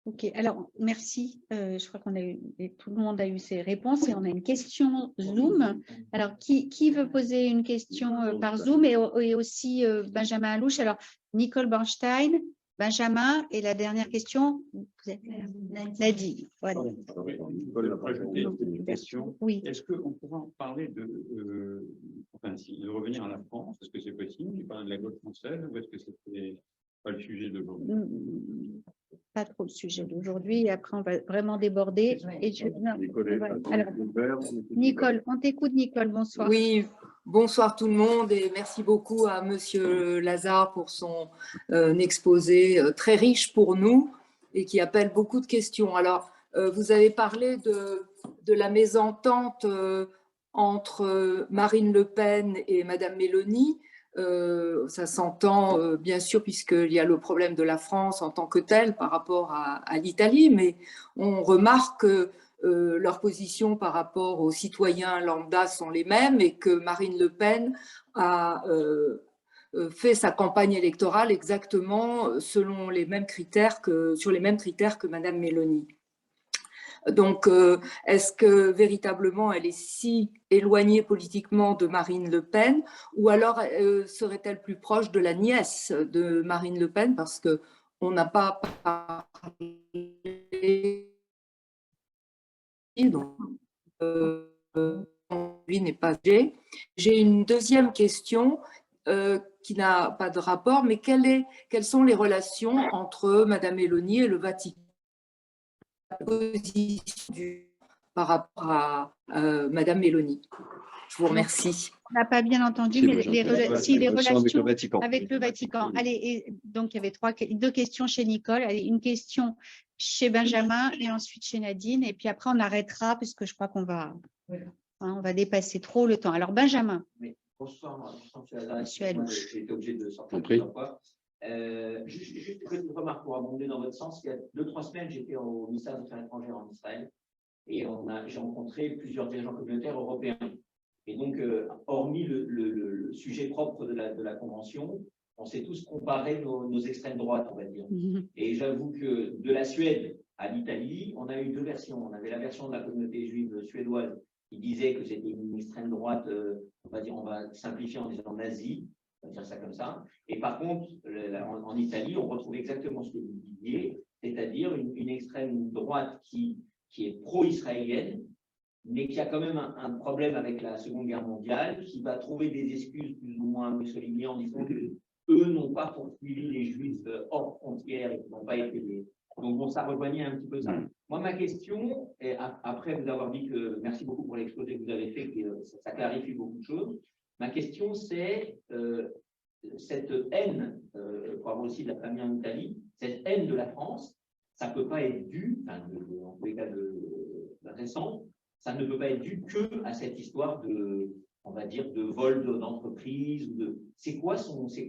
Ok, alors merci. Je crois qu'on a eu, tout le monde a eu ses réponses et on a une question Zoom. Alors, qui veut poser une question par Zoom et aussi Benjamin Alouche. Alors, Nicole Bornstein, Benjamin et la dernière question, vous êtes Nadine. Voilà. Une question. Oui. Est-ce qu'on pourra parler de revenir à la France? Est-ce que c'est possible de parler de la gauche française ou est-ce que c'était pas le sujet d'aujourd'hui? Pas trop le sujet d'aujourd'hui. Après, on va vraiment déborder. Et alors, Nicole, on t'écoute, Nicole. Bonsoir. Oui, bonsoir tout le monde et merci beaucoup à Monsieur Lazare pour son exposé très riche pour nous et qui appelle beaucoup de questions. Alors, vous avez parlé de la mésentente entre Marine Le Pen et Madame Mélanie. Ça s'entend bien sûr puisqu'il y a le problème de la France en tant que telle par rapport à l'Italie, mais on remarque que leurs positions par rapport aux citoyens lambda sont les mêmes et que Marine Le Pen a fait sa campagne électorale exactement selon les mêmes critères sur les mêmes critères que Madame Mélanie. Donc, est-ce que véritablement elle est si éloignée politiquement de Marine Le Pen ou alors serait-elle plus proche de la nièce de Marine Le Pen parce qu'on n'a pas parlé, donc lui n'est pas âgé. J'ai une deuxième question qui n'a pas de rapport, mais quelles sont les relations entre Madame Mélanie et le Vatican? Position par rapport à Madame Mélanie. Je vous remercie. On n'a pas bien entendu, mais les relations avec le Vatican. Allez, donc il y avait deux questions chez Nicole. Allez, une question chez Benjamin et ensuite chez Nadine. Et puis après, on arrêtera puisque je crois qu'on va, on va dépasser trop le temps. Alors, Benjamin. Oui. Bonsoir, Monsieur Alouche. j'ai été obligé de sortir plusieurs fois. Juste une remarque pour abonder dans votre sens. Il y a 2-3 semaines, j'étais au ministère des Affaires étrangères en Israël et j'ai rencontré plusieurs dirigeants communautaires européens. Et donc, hormis le sujet propre de la Convention, on s'est tous comparé nos extrêmes droites, on va dire. Et j'avoue que de la Suède à l'Italie, on a eu deux versions. On avait la version de la communauté juive suédoise qui disait que c'était une extrême droite, on va simplifier en disant nazie, on va dire ça comme ça. Et par contre, en Italie, on retrouve exactement ce que vous disiez, c'est-à-dire une extrême droite qui est pro-israélienne, mais qui a quand même un problème avec la Seconde Guerre mondiale, qui va trouver des excuses plus ou moins mussoliniennes en disant que eux n'ont pas poursuivi les Juifs hors frontières et qu'ils n'ont pas été des... Donc bon, ça rejoignait un petit peu ça. Moi, ma question, et après vous avoir dit que merci beaucoup pour l'exposé que vous avez fait, ça clarifie beaucoup de choses. Ma question, c'est cette haine, pour avoir aussi de la famille en Italie, cette haine de la France, ça ne peut pas être dû, en tous les cas récent, ça ne peut pas être dû que à cette histoire de, on va dire, de vol d'entreprise. C'est quoi ses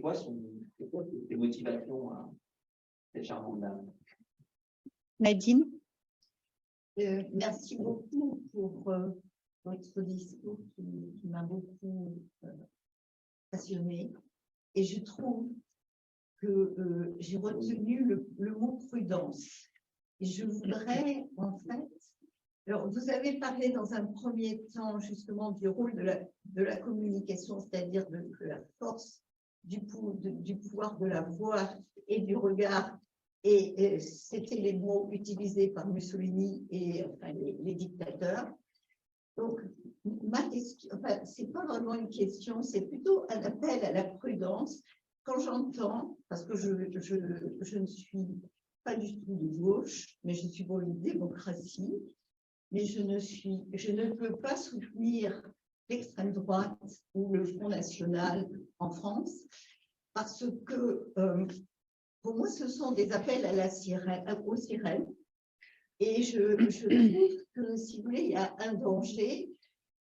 motivations à cette charmante dame? Nadine. Merci beaucoup pour votre discours qui m'a beaucoup passionné. Et je trouve que j'ai retenu le mot prudence. Et je voudrais, en fait, alors vous avez parlé dans un premier temps justement du rôle de la communication, c'est-à-dire de la force du pouvoir de la voix et du regard. Et c'était les mots utilisés par Mussolini et enfin, les dictateurs. Donc, ma question, enfin, ce n'est pas vraiment une question, c'est plutôt un appel à la prudence. Quand j'entends, parce que je ne suis pas du tout de gauche, mais je suis pour une démocratie, mais je ne peux pas soutenir l'extrême droite ou le Front National en France, parce que pour moi, ce sont des appels aux sirènes. Et je trouve que, si vous voulez, il y a un danger.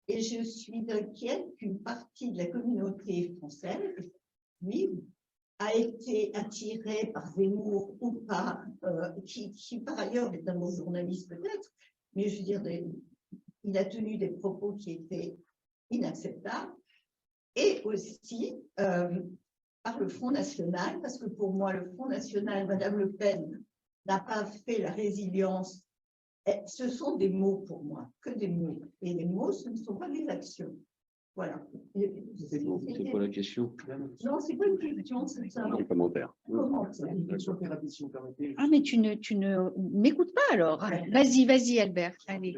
Et je suis inquiète qu'une partie de la communauté française, oui, a été attirée par Zemmour ou par, qui par ailleurs est un bon journaliste peut-être, mais je veux dire, il a tenu des propos qui étaient inacceptables. Et aussi par le Front National, parce que pour moi, le Front National, Madame Le Pen n'a pas fait la résilience. Ce sont des mots pour moi, que des mots. Et les mots, ce ne sont pas des actions. Voilà. C'est quoi la question? Non, c'est pas une question, c'est ça. Un commentaire. Une question très rapide, si vous permettez. Ah, mais tu ne m'écoutes pas alors. Vas-y, Albert. Allez.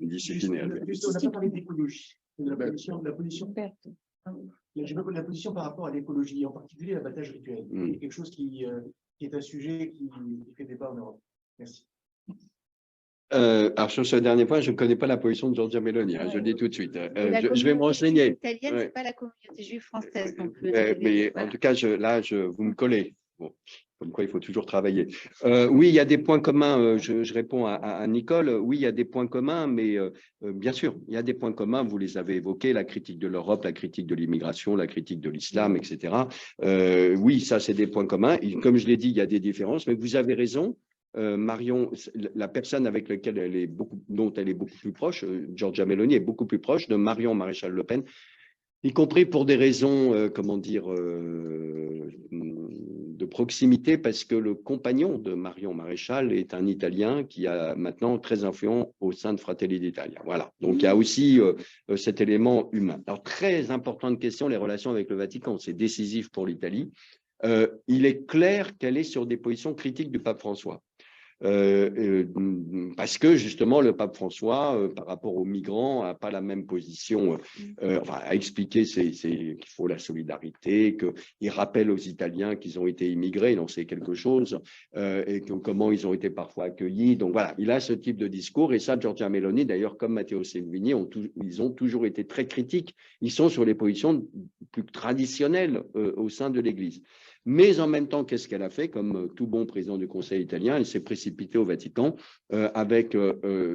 Discipliné, Albert. Juste, on n'a pas parlé d'écologie. De la position la position par rapport à l'écologie, en particulier l'abattage rituel. C'est quelque chose qui est un sujet qui fait débat en Europe. Merci. Alors, sur ce dernier point, je ne connais pas la position de Giorgia Meloni, je le dis tout de suite. Je vais me renseigner. Italienne, c'est pas la communauté juive française. Donc, mais en tout cas, vous me collez. Bon, comme quoi, il faut toujours travailler. Oui, il y a des points communs. Je réponds à Nicole. Oui, il y a des points communs, mais bien sûr, il y a des points communs. Vous les avez évoqués, la critique de l'Europe, la critique de l'immigration, la critique de l'islam, etc. Oui, ça, c'est des points communs. Et comme je l'ai dit, il y a des différences, mais vous avez raison. Marion, la personne avec laquelle dont elle est beaucoup plus proche, Giorgia Meloni, est beaucoup plus proche de Marion Maréchal Le Pen, y compris pour des raisons, comment dire, de proximité, parce que le compagnon de Marion Maréchal est un Italien qui a maintenant très influent au sein de Fratelli d'Italia. Voilà. Donc il y a aussi cet élément humain. Alors très importante question, les relations avec le Vatican, c'est décisif pour l'Italie. Il est clair qu'elle est sur des positions critiques du pape François. Parce que justement le pape François par rapport aux migrants n'a pas la même position, a expliqué qu'il faut la solidarité, qu'il rappelle aux Italiens qu'ils ont été immigrés, il en sait quelque chose, et comment ils ont été parfois accueillis. Donc voilà, il a ce type de discours, et ça, Giorgia Meloni, d'ailleurs, comme Matteo Salvini, ils ont toujours été très critiques. Ils sont sur les positions plus traditionnelles au sein de l'Église. Mais en même temps, qu'est-ce qu'elle a fait? Comme tout bon président du Conseil italien, elle s'est précipitée au Vatican avec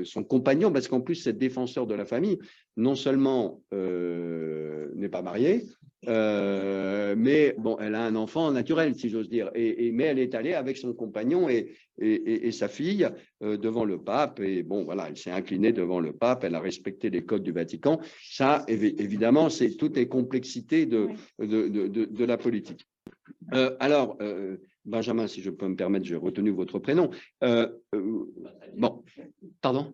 son compagnon, parce qu'en plus, cette défenseur de la famille, non seulement n'est pas mariée, mais bon, elle a un enfant naturel, si j'ose dire. Mais elle est allée avec son compagnon et sa fille devant le pape. Et bon, voilà, elle s'est inclinée devant le pape, elle a respecté les codes du Vatican. Ça, évidemment, c'est toutes les complexités de la politique. Alors, Benjamin, si je peux me permettre, j'ai retenu votre prénom. Bon, pardon.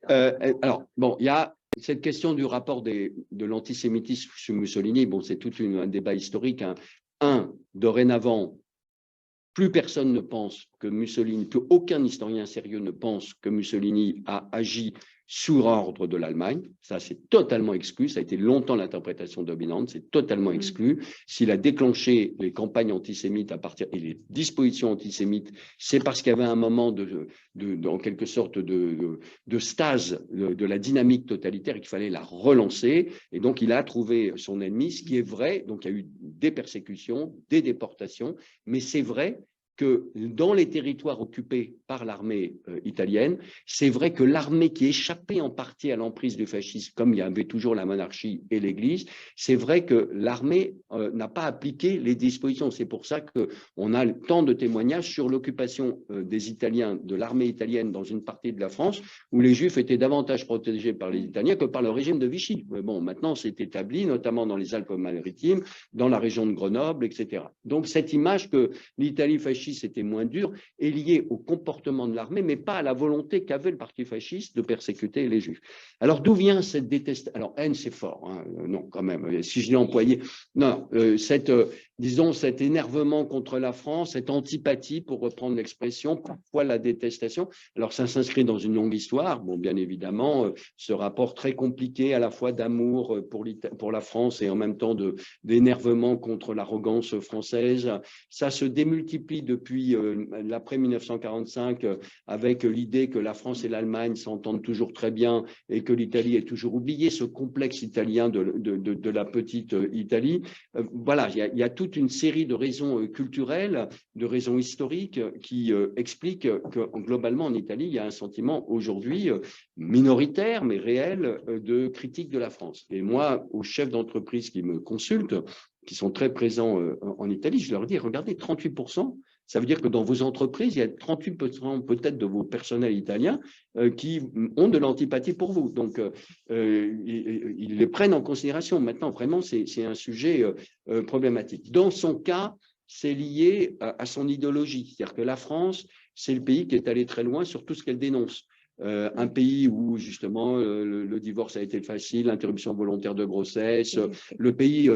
Alors, bon, il y a cette question du rapport de l'antisémitisme sur Mussolini. Bon, c'est tout un débat historique. Dorénavant, plus personne ne pense que Mussolini, plus aucun historien sérieux ne pense que Mussolini a agi sous ordre de l'Allemagne. Ça, c'est totalement exclu. Ça a été longtemps l'interprétation dominante. C'est totalement exclu. S'il a déclenché les campagnes antisémites et les dispositions antisémites, c'est parce qu'il y avait un moment en quelque sorte de stase de la dynamique totalitaire et qu'il fallait la relancer. Et donc, il a trouvé son ennemi, ce qui est vrai. Donc, il y a eu des persécutions, des déportations, mais c'est vrai que dans les territoires occupés par l'armée italienne, c'est vrai que l'armée qui échappait en partie à l'emprise du fascisme, comme il y avait toujours la monarchie et l'Église, c'est vrai que l'armée n'a pas appliqué les dispositions. C'est pour ça qu'on a tant de témoignages sur l'occupation des Italiens, de l'armée italienne dans une partie de la France, où les Juifs étaient davantage protégés par les Italiens que par le régime de Vichy. Mais bon, maintenant c'est établi, notamment dans les Alpes-Maritimes, dans la région de Grenoble, etc. Donc cette image que l'Italie fasciste était moins dur est liée au comportement de l'armée, mais pas à la volonté qu'avait le parti fasciste de persécuter les Juifs. Alors d'où vient cette détestation? Alors haine, c'est fort, hein, non quand même, si je l'ai employé, non, disons cet énervement contre la France, cette antipathie, pour reprendre l'expression, parfois la détestation. Alors ça s'inscrit dans une longue histoire, bon, bien évidemment, ce rapport très compliqué à la fois d'amour pour la France et en même temps d'énervement contre l'arrogance française. Ça se démultiplie depuis l'après 1945 avec l'idée que la France et l'Allemagne s'entendent toujours très bien et que l'Italie est toujours oubliée, ce complexe italien de la petite Italie. Voilà, il y a toute une série de raisons culturelles, de raisons historiques qui expliquent que globalement en Italie, il y a un sentiment aujourd'hui minoritaire mais réel de critique de la France. Et moi, aux chefs d'entreprise qui me consultent, qui sont très présents en Italie, je leur dis, regardez, 38%, ça veut dire que dans vos entreprises, il y a 38% peut-être de vos personnels italiens qui ont de l'antipathie pour vous. Donc, ils les prennent en considération. Maintenant, vraiment, c'est un sujet problématique. Dans son cas, c'est lié à son idéologie. C'est-à-dire que la France, c'est le pays qui est allé très loin sur tout ce qu'elle dénonce. Un pays où justement le divorce a été facile, l'interruption volontaire de grossesse, le pays,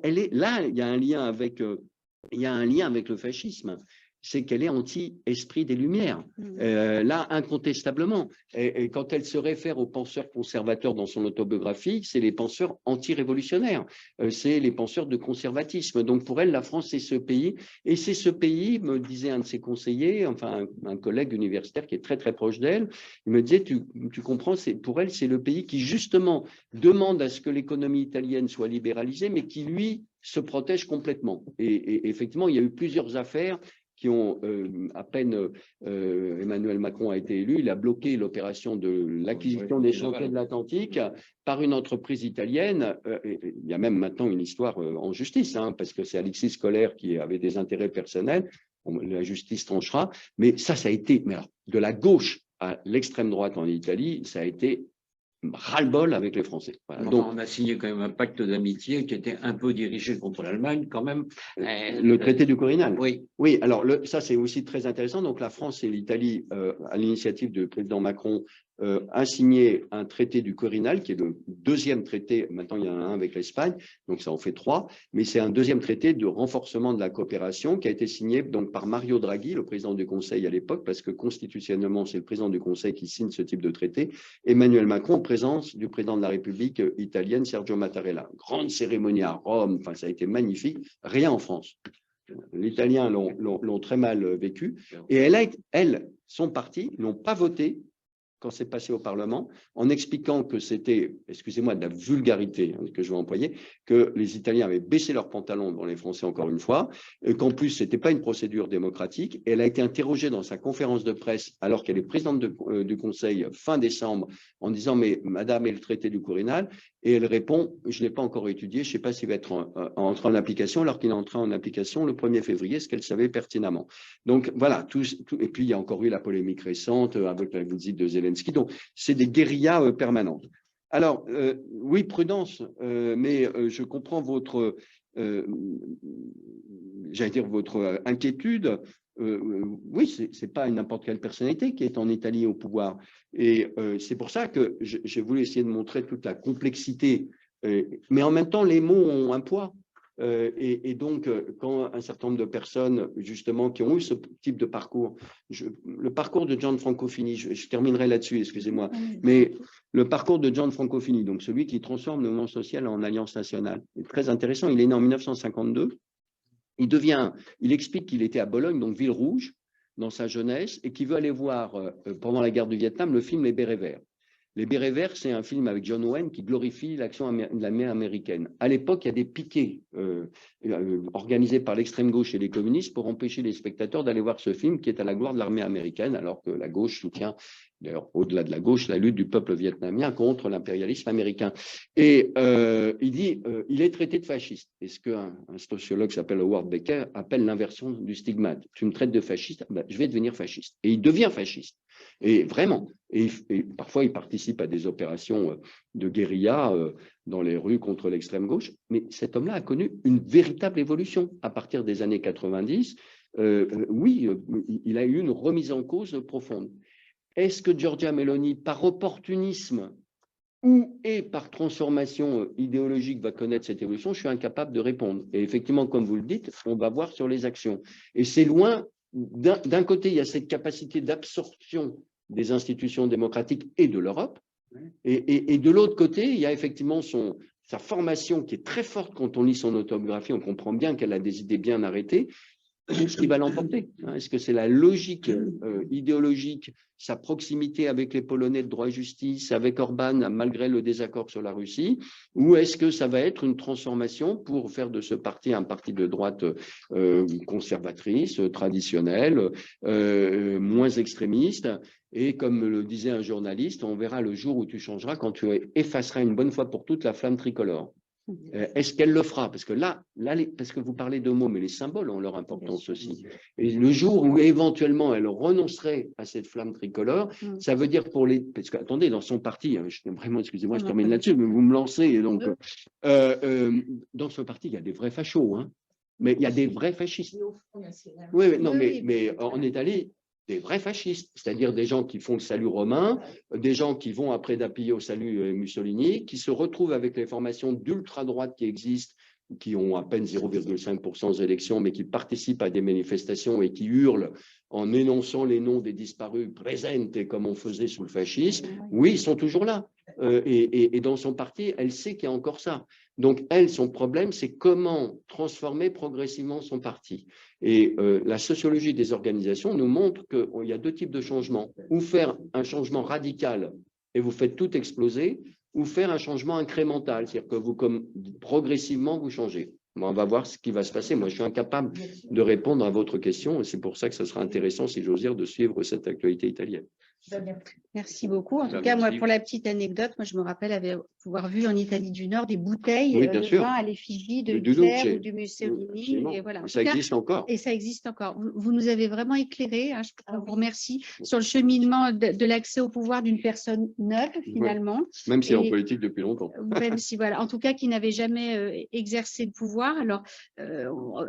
elle est là, il y a un lien avec le fascisme. C'est qu'elle est anti-esprit des Lumières. Là, incontestablement. Et quand elle se réfère aux penseurs conservateurs dans son autobiographie, c'est les penseurs anti-révolutionnaires, c'est les penseurs de conservatisme. Donc pour elle, la France, c'est ce pays. Et c'est ce pays, me disait un de ses conseillers, enfin un collègue universitaire qui est très très proche d'elle, il me disait, tu comprends, pour elle, c'est le pays qui justement demande à ce que l'économie italienne soit libéralisée, mais qui, lui, se protège complètement. Et effectivement, il y a eu plusieurs affaires qui ont, à peine Emmanuel Macron a été élu, il a bloqué l'opération de l'acquisition des chantiers de l'Atlantique par une entreprise italienne. Il y a même maintenant une histoire en justice, hein, parce que c'est Alexis Kohler qui avait des intérêts personnels. La justice tranchera. Mais ça a été, mais alors, de la gauche à l'extrême droite en Italie, ça a été ras-le-bol avec les Français. Voilà. Donc, on a signé quand même un pacte d'amitié qui était un peu dirigé contre l'Allemagne quand même. Le traité du Quirinal. Oui. Oui, alors ça c'est aussi très intéressant. Donc la France et l'Italie, à l'initiative du président Macron, a signé un traité du Quirinal, qui est le deuxième traité, maintenant il y en a un avec l'Espagne, donc ça en fait 3, mais c'est un deuxième traité de renforcement de la coopération qui a été signé donc par Mario Draghi, le président du Conseil à l'époque, parce que constitutionnellement c'est le président du Conseil qui signe ce type de traité, Emmanuel Macron en présence du président de la République italienne, Sergio Mattarella. Grande cérémonie à Rome, enfin ça a été magnifique, rien en France. Les Italiens l'ont très mal vécu, et elles sont parties, n'ont pas voté quand c'est passé au Parlement, en expliquant que c'était, excusez-moi, de la vulgarité que je vais employer, que les Italiens avaient baissé leurs pantalons devant les Français encore une fois, qu'en plus, ce n'était pas une procédure démocratique. Et elle a été interrogée dans sa conférence de presse, alors qu'elle est présidente du Conseil fin décembre, en disant « Mais madame, et le traité du Quirinal ?» Et elle répond « Je ne l'ai pas encore étudié, je ne sais pas s'il va être entré en application, alors qu'il est entré en application le 1er février, ce qu'elle savait pertinemment. » Donc voilà, et puis il y a encore eu la polémique récente avec la visite de Zelensky. Donc c'est des guérillas permanentes. Alors oui, prudence, mais je comprends votre, j'allais dire votre inquiétude. Oui, c'est pas n'importe quelle personnalité qui est en Italie au pouvoir. Et c'est pour ça que j'ai voulu essayer de montrer toute la complexité. Mais en même temps, les mots ont un poids. Et donc, quand un certain nombre de personnes, justement, qui ont eu ce type de parcours, le parcours de Gianfranco Fini, je terminerai là-dessus, excusez-moi, mais le parcours de Gianfranco Fini, donc celui qui transforme le mouvement social en alliance nationale, est très intéressant. Il est né en 1952. Il explique qu'il était à Bologne, donc ville rouge, dans sa jeunesse, et qu'il veut aller voir, pendant la guerre du Vietnam, le film Les Bérets Verts. Les Bérets Verts, c'est un film avec John Wayne qui glorifie l'action de l'armée américaine. À l'époque, il y a des piquets organisés par l'extrême gauche et les communistes pour empêcher les spectateurs d'aller voir ce film qui est à la gloire de l'armée américaine, alors que la gauche soutient, d'ailleurs, au-delà de la gauche, la lutte du peuple vietnamien contre l'impérialisme américain. Et il dit, il est traité de fasciste. Et ce qu'un sociologue qui s'appelle Howard Becker appelle l'inversion du stigmate. Tu me traites de fasciste, ben, je vais devenir fasciste. Et il devient fasciste. Et vraiment, et parfois il participe à des opérations de guérilla dans les rues contre l'extrême gauche, mais cet homme-là a connu une véritable évolution à partir des années 90. Oui, il a eu une remise en cause profonde. Est-ce que Giorgia Meloni, par opportunisme et par transformation idéologique, va connaître cette évolution? Je suis incapable de répondre. Et effectivement, comme vous le dites, on va voir sur les actions. Et c'est loin. D'un côté, il y a cette capacité d'absorption des institutions démocratiques et de l'Europe. Et de l'autre côté, il y a effectivement sa formation qui est très forte quand on lit son autobiographie. On comprend bien qu'elle a des idées bien arrêtées. Qu'est-ce qui va l'emporter? Est-ce que c'est la logique idéologique, sa proximité avec les Polonais de droit et justice, avec Orban, malgré le désaccord sur la Russie, ou est-ce que ça va être une transformation pour faire de ce parti un parti de droite conservatrice, traditionnelle, moins extrémiste? Et comme le disait un journaliste, on verra le jour où tu changeras quand tu effaceras une bonne fois pour toutes la flamme tricolore. Est-ce qu'elle le fera? Parce que là, parce que vous parlez de mots, mais les symboles ont leur importance aussi. Et le jour où éventuellement elle renoncerait à cette flamme tricolore, ça veut dire pour les... Parce que, attendez, dans son parti, vraiment, excusez-moi, je termine là-dessus, mais vous me lancez. Donc, dans ce parti, il y a des vrais fachos. Hein. Mais il y a des vrais fascistes. Oui, oui, non, mais en Italie, des vrais fascistes, c'est-à-dire des gens qui font le salut romain, des gens qui vont après d'appuyer au salut Mussolini, qui se retrouvent avec les formations d'ultra-droite qui existent, qui ont à peine 0,5% aux élections, mais qui participent à des manifestations et qui hurlent en énonçant les noms des disparus presente, comme on faisait sous le fascisme. Oui, ils sont toujours là. Et dans son parti, elle sait qu'il y a encore ça. Donc, elle, son problème, c'est comment transformer progressivement son parti. Et la sociologie des organisations nous montre qu'il y a deux types de changements. Ou faire un changement radical et vous faites tout exploser, ou faire un changement incrémental, c'est-à-dire que vous, progressivement, vous changez. Bon, on va voir ce qui va se passer. Moi, je suis incapable de répondre à votre question et c'est pour ça que ce sera intéressant, si j'ose dire, de suivre cette actualité italienne. Merci beaucoup. En tout cas, moi, pour la petite anecdote, moi, je me rappelle avoir vu en Italie du Nord des bouteilles de vin à l'effigie de Hitler ou du Mussolini. Et voilà. Ça existe encore. Et ça existe encore. Vous nous avez vraiment éclairé. Hein, je vous remercie sur le cheminement de l'accès au pouvoir d'une personne neuve, finalement. Ouais. Même si en politique depuis longtemps. Même si, voilà, en tout cas, qui n'avait jamais exercé le pouvoir. Alors,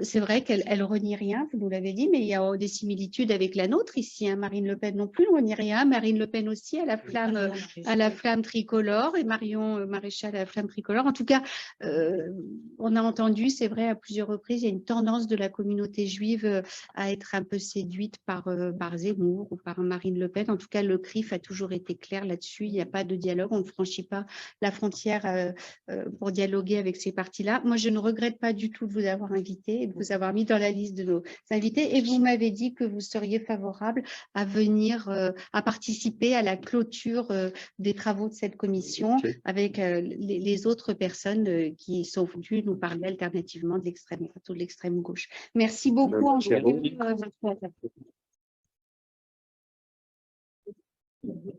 c'est vrai qu'elle renie rien, vous nous l'avez dit, mais il y a des similitudes avec la nôtre ici. Hein. Marine Le Pen non plus ne renie rien. Marine Le Pen aussi à la flamme tricolore et Marion Maréchal à la flamme tricolore. En tout cas, on a entendu, c'est vrai, à plusieurs reprises, il y a une tendance de la communauté juive à être un peu séduite par Zemmour ou par Marine Le Pen. En tout cas, le CRIF a toujours été clair là-dessus. Il n'y a pas de dialogue. On ne franchit pas la frontière pour dialoguer avec ces partis-là. Moi, je ne regrette pas du tout de vous avoir invité et de vous avoir mis dans la liste de nos invités. Et vous m'avez dit que vous seriez favorable à venir, à participer à la clôture des travaux de cette commission avec les autres personnes qui sont venues nous parler alternativement de l'extrême droite ou de l'extrême gauche. Merci beaucoup. Merci à vous.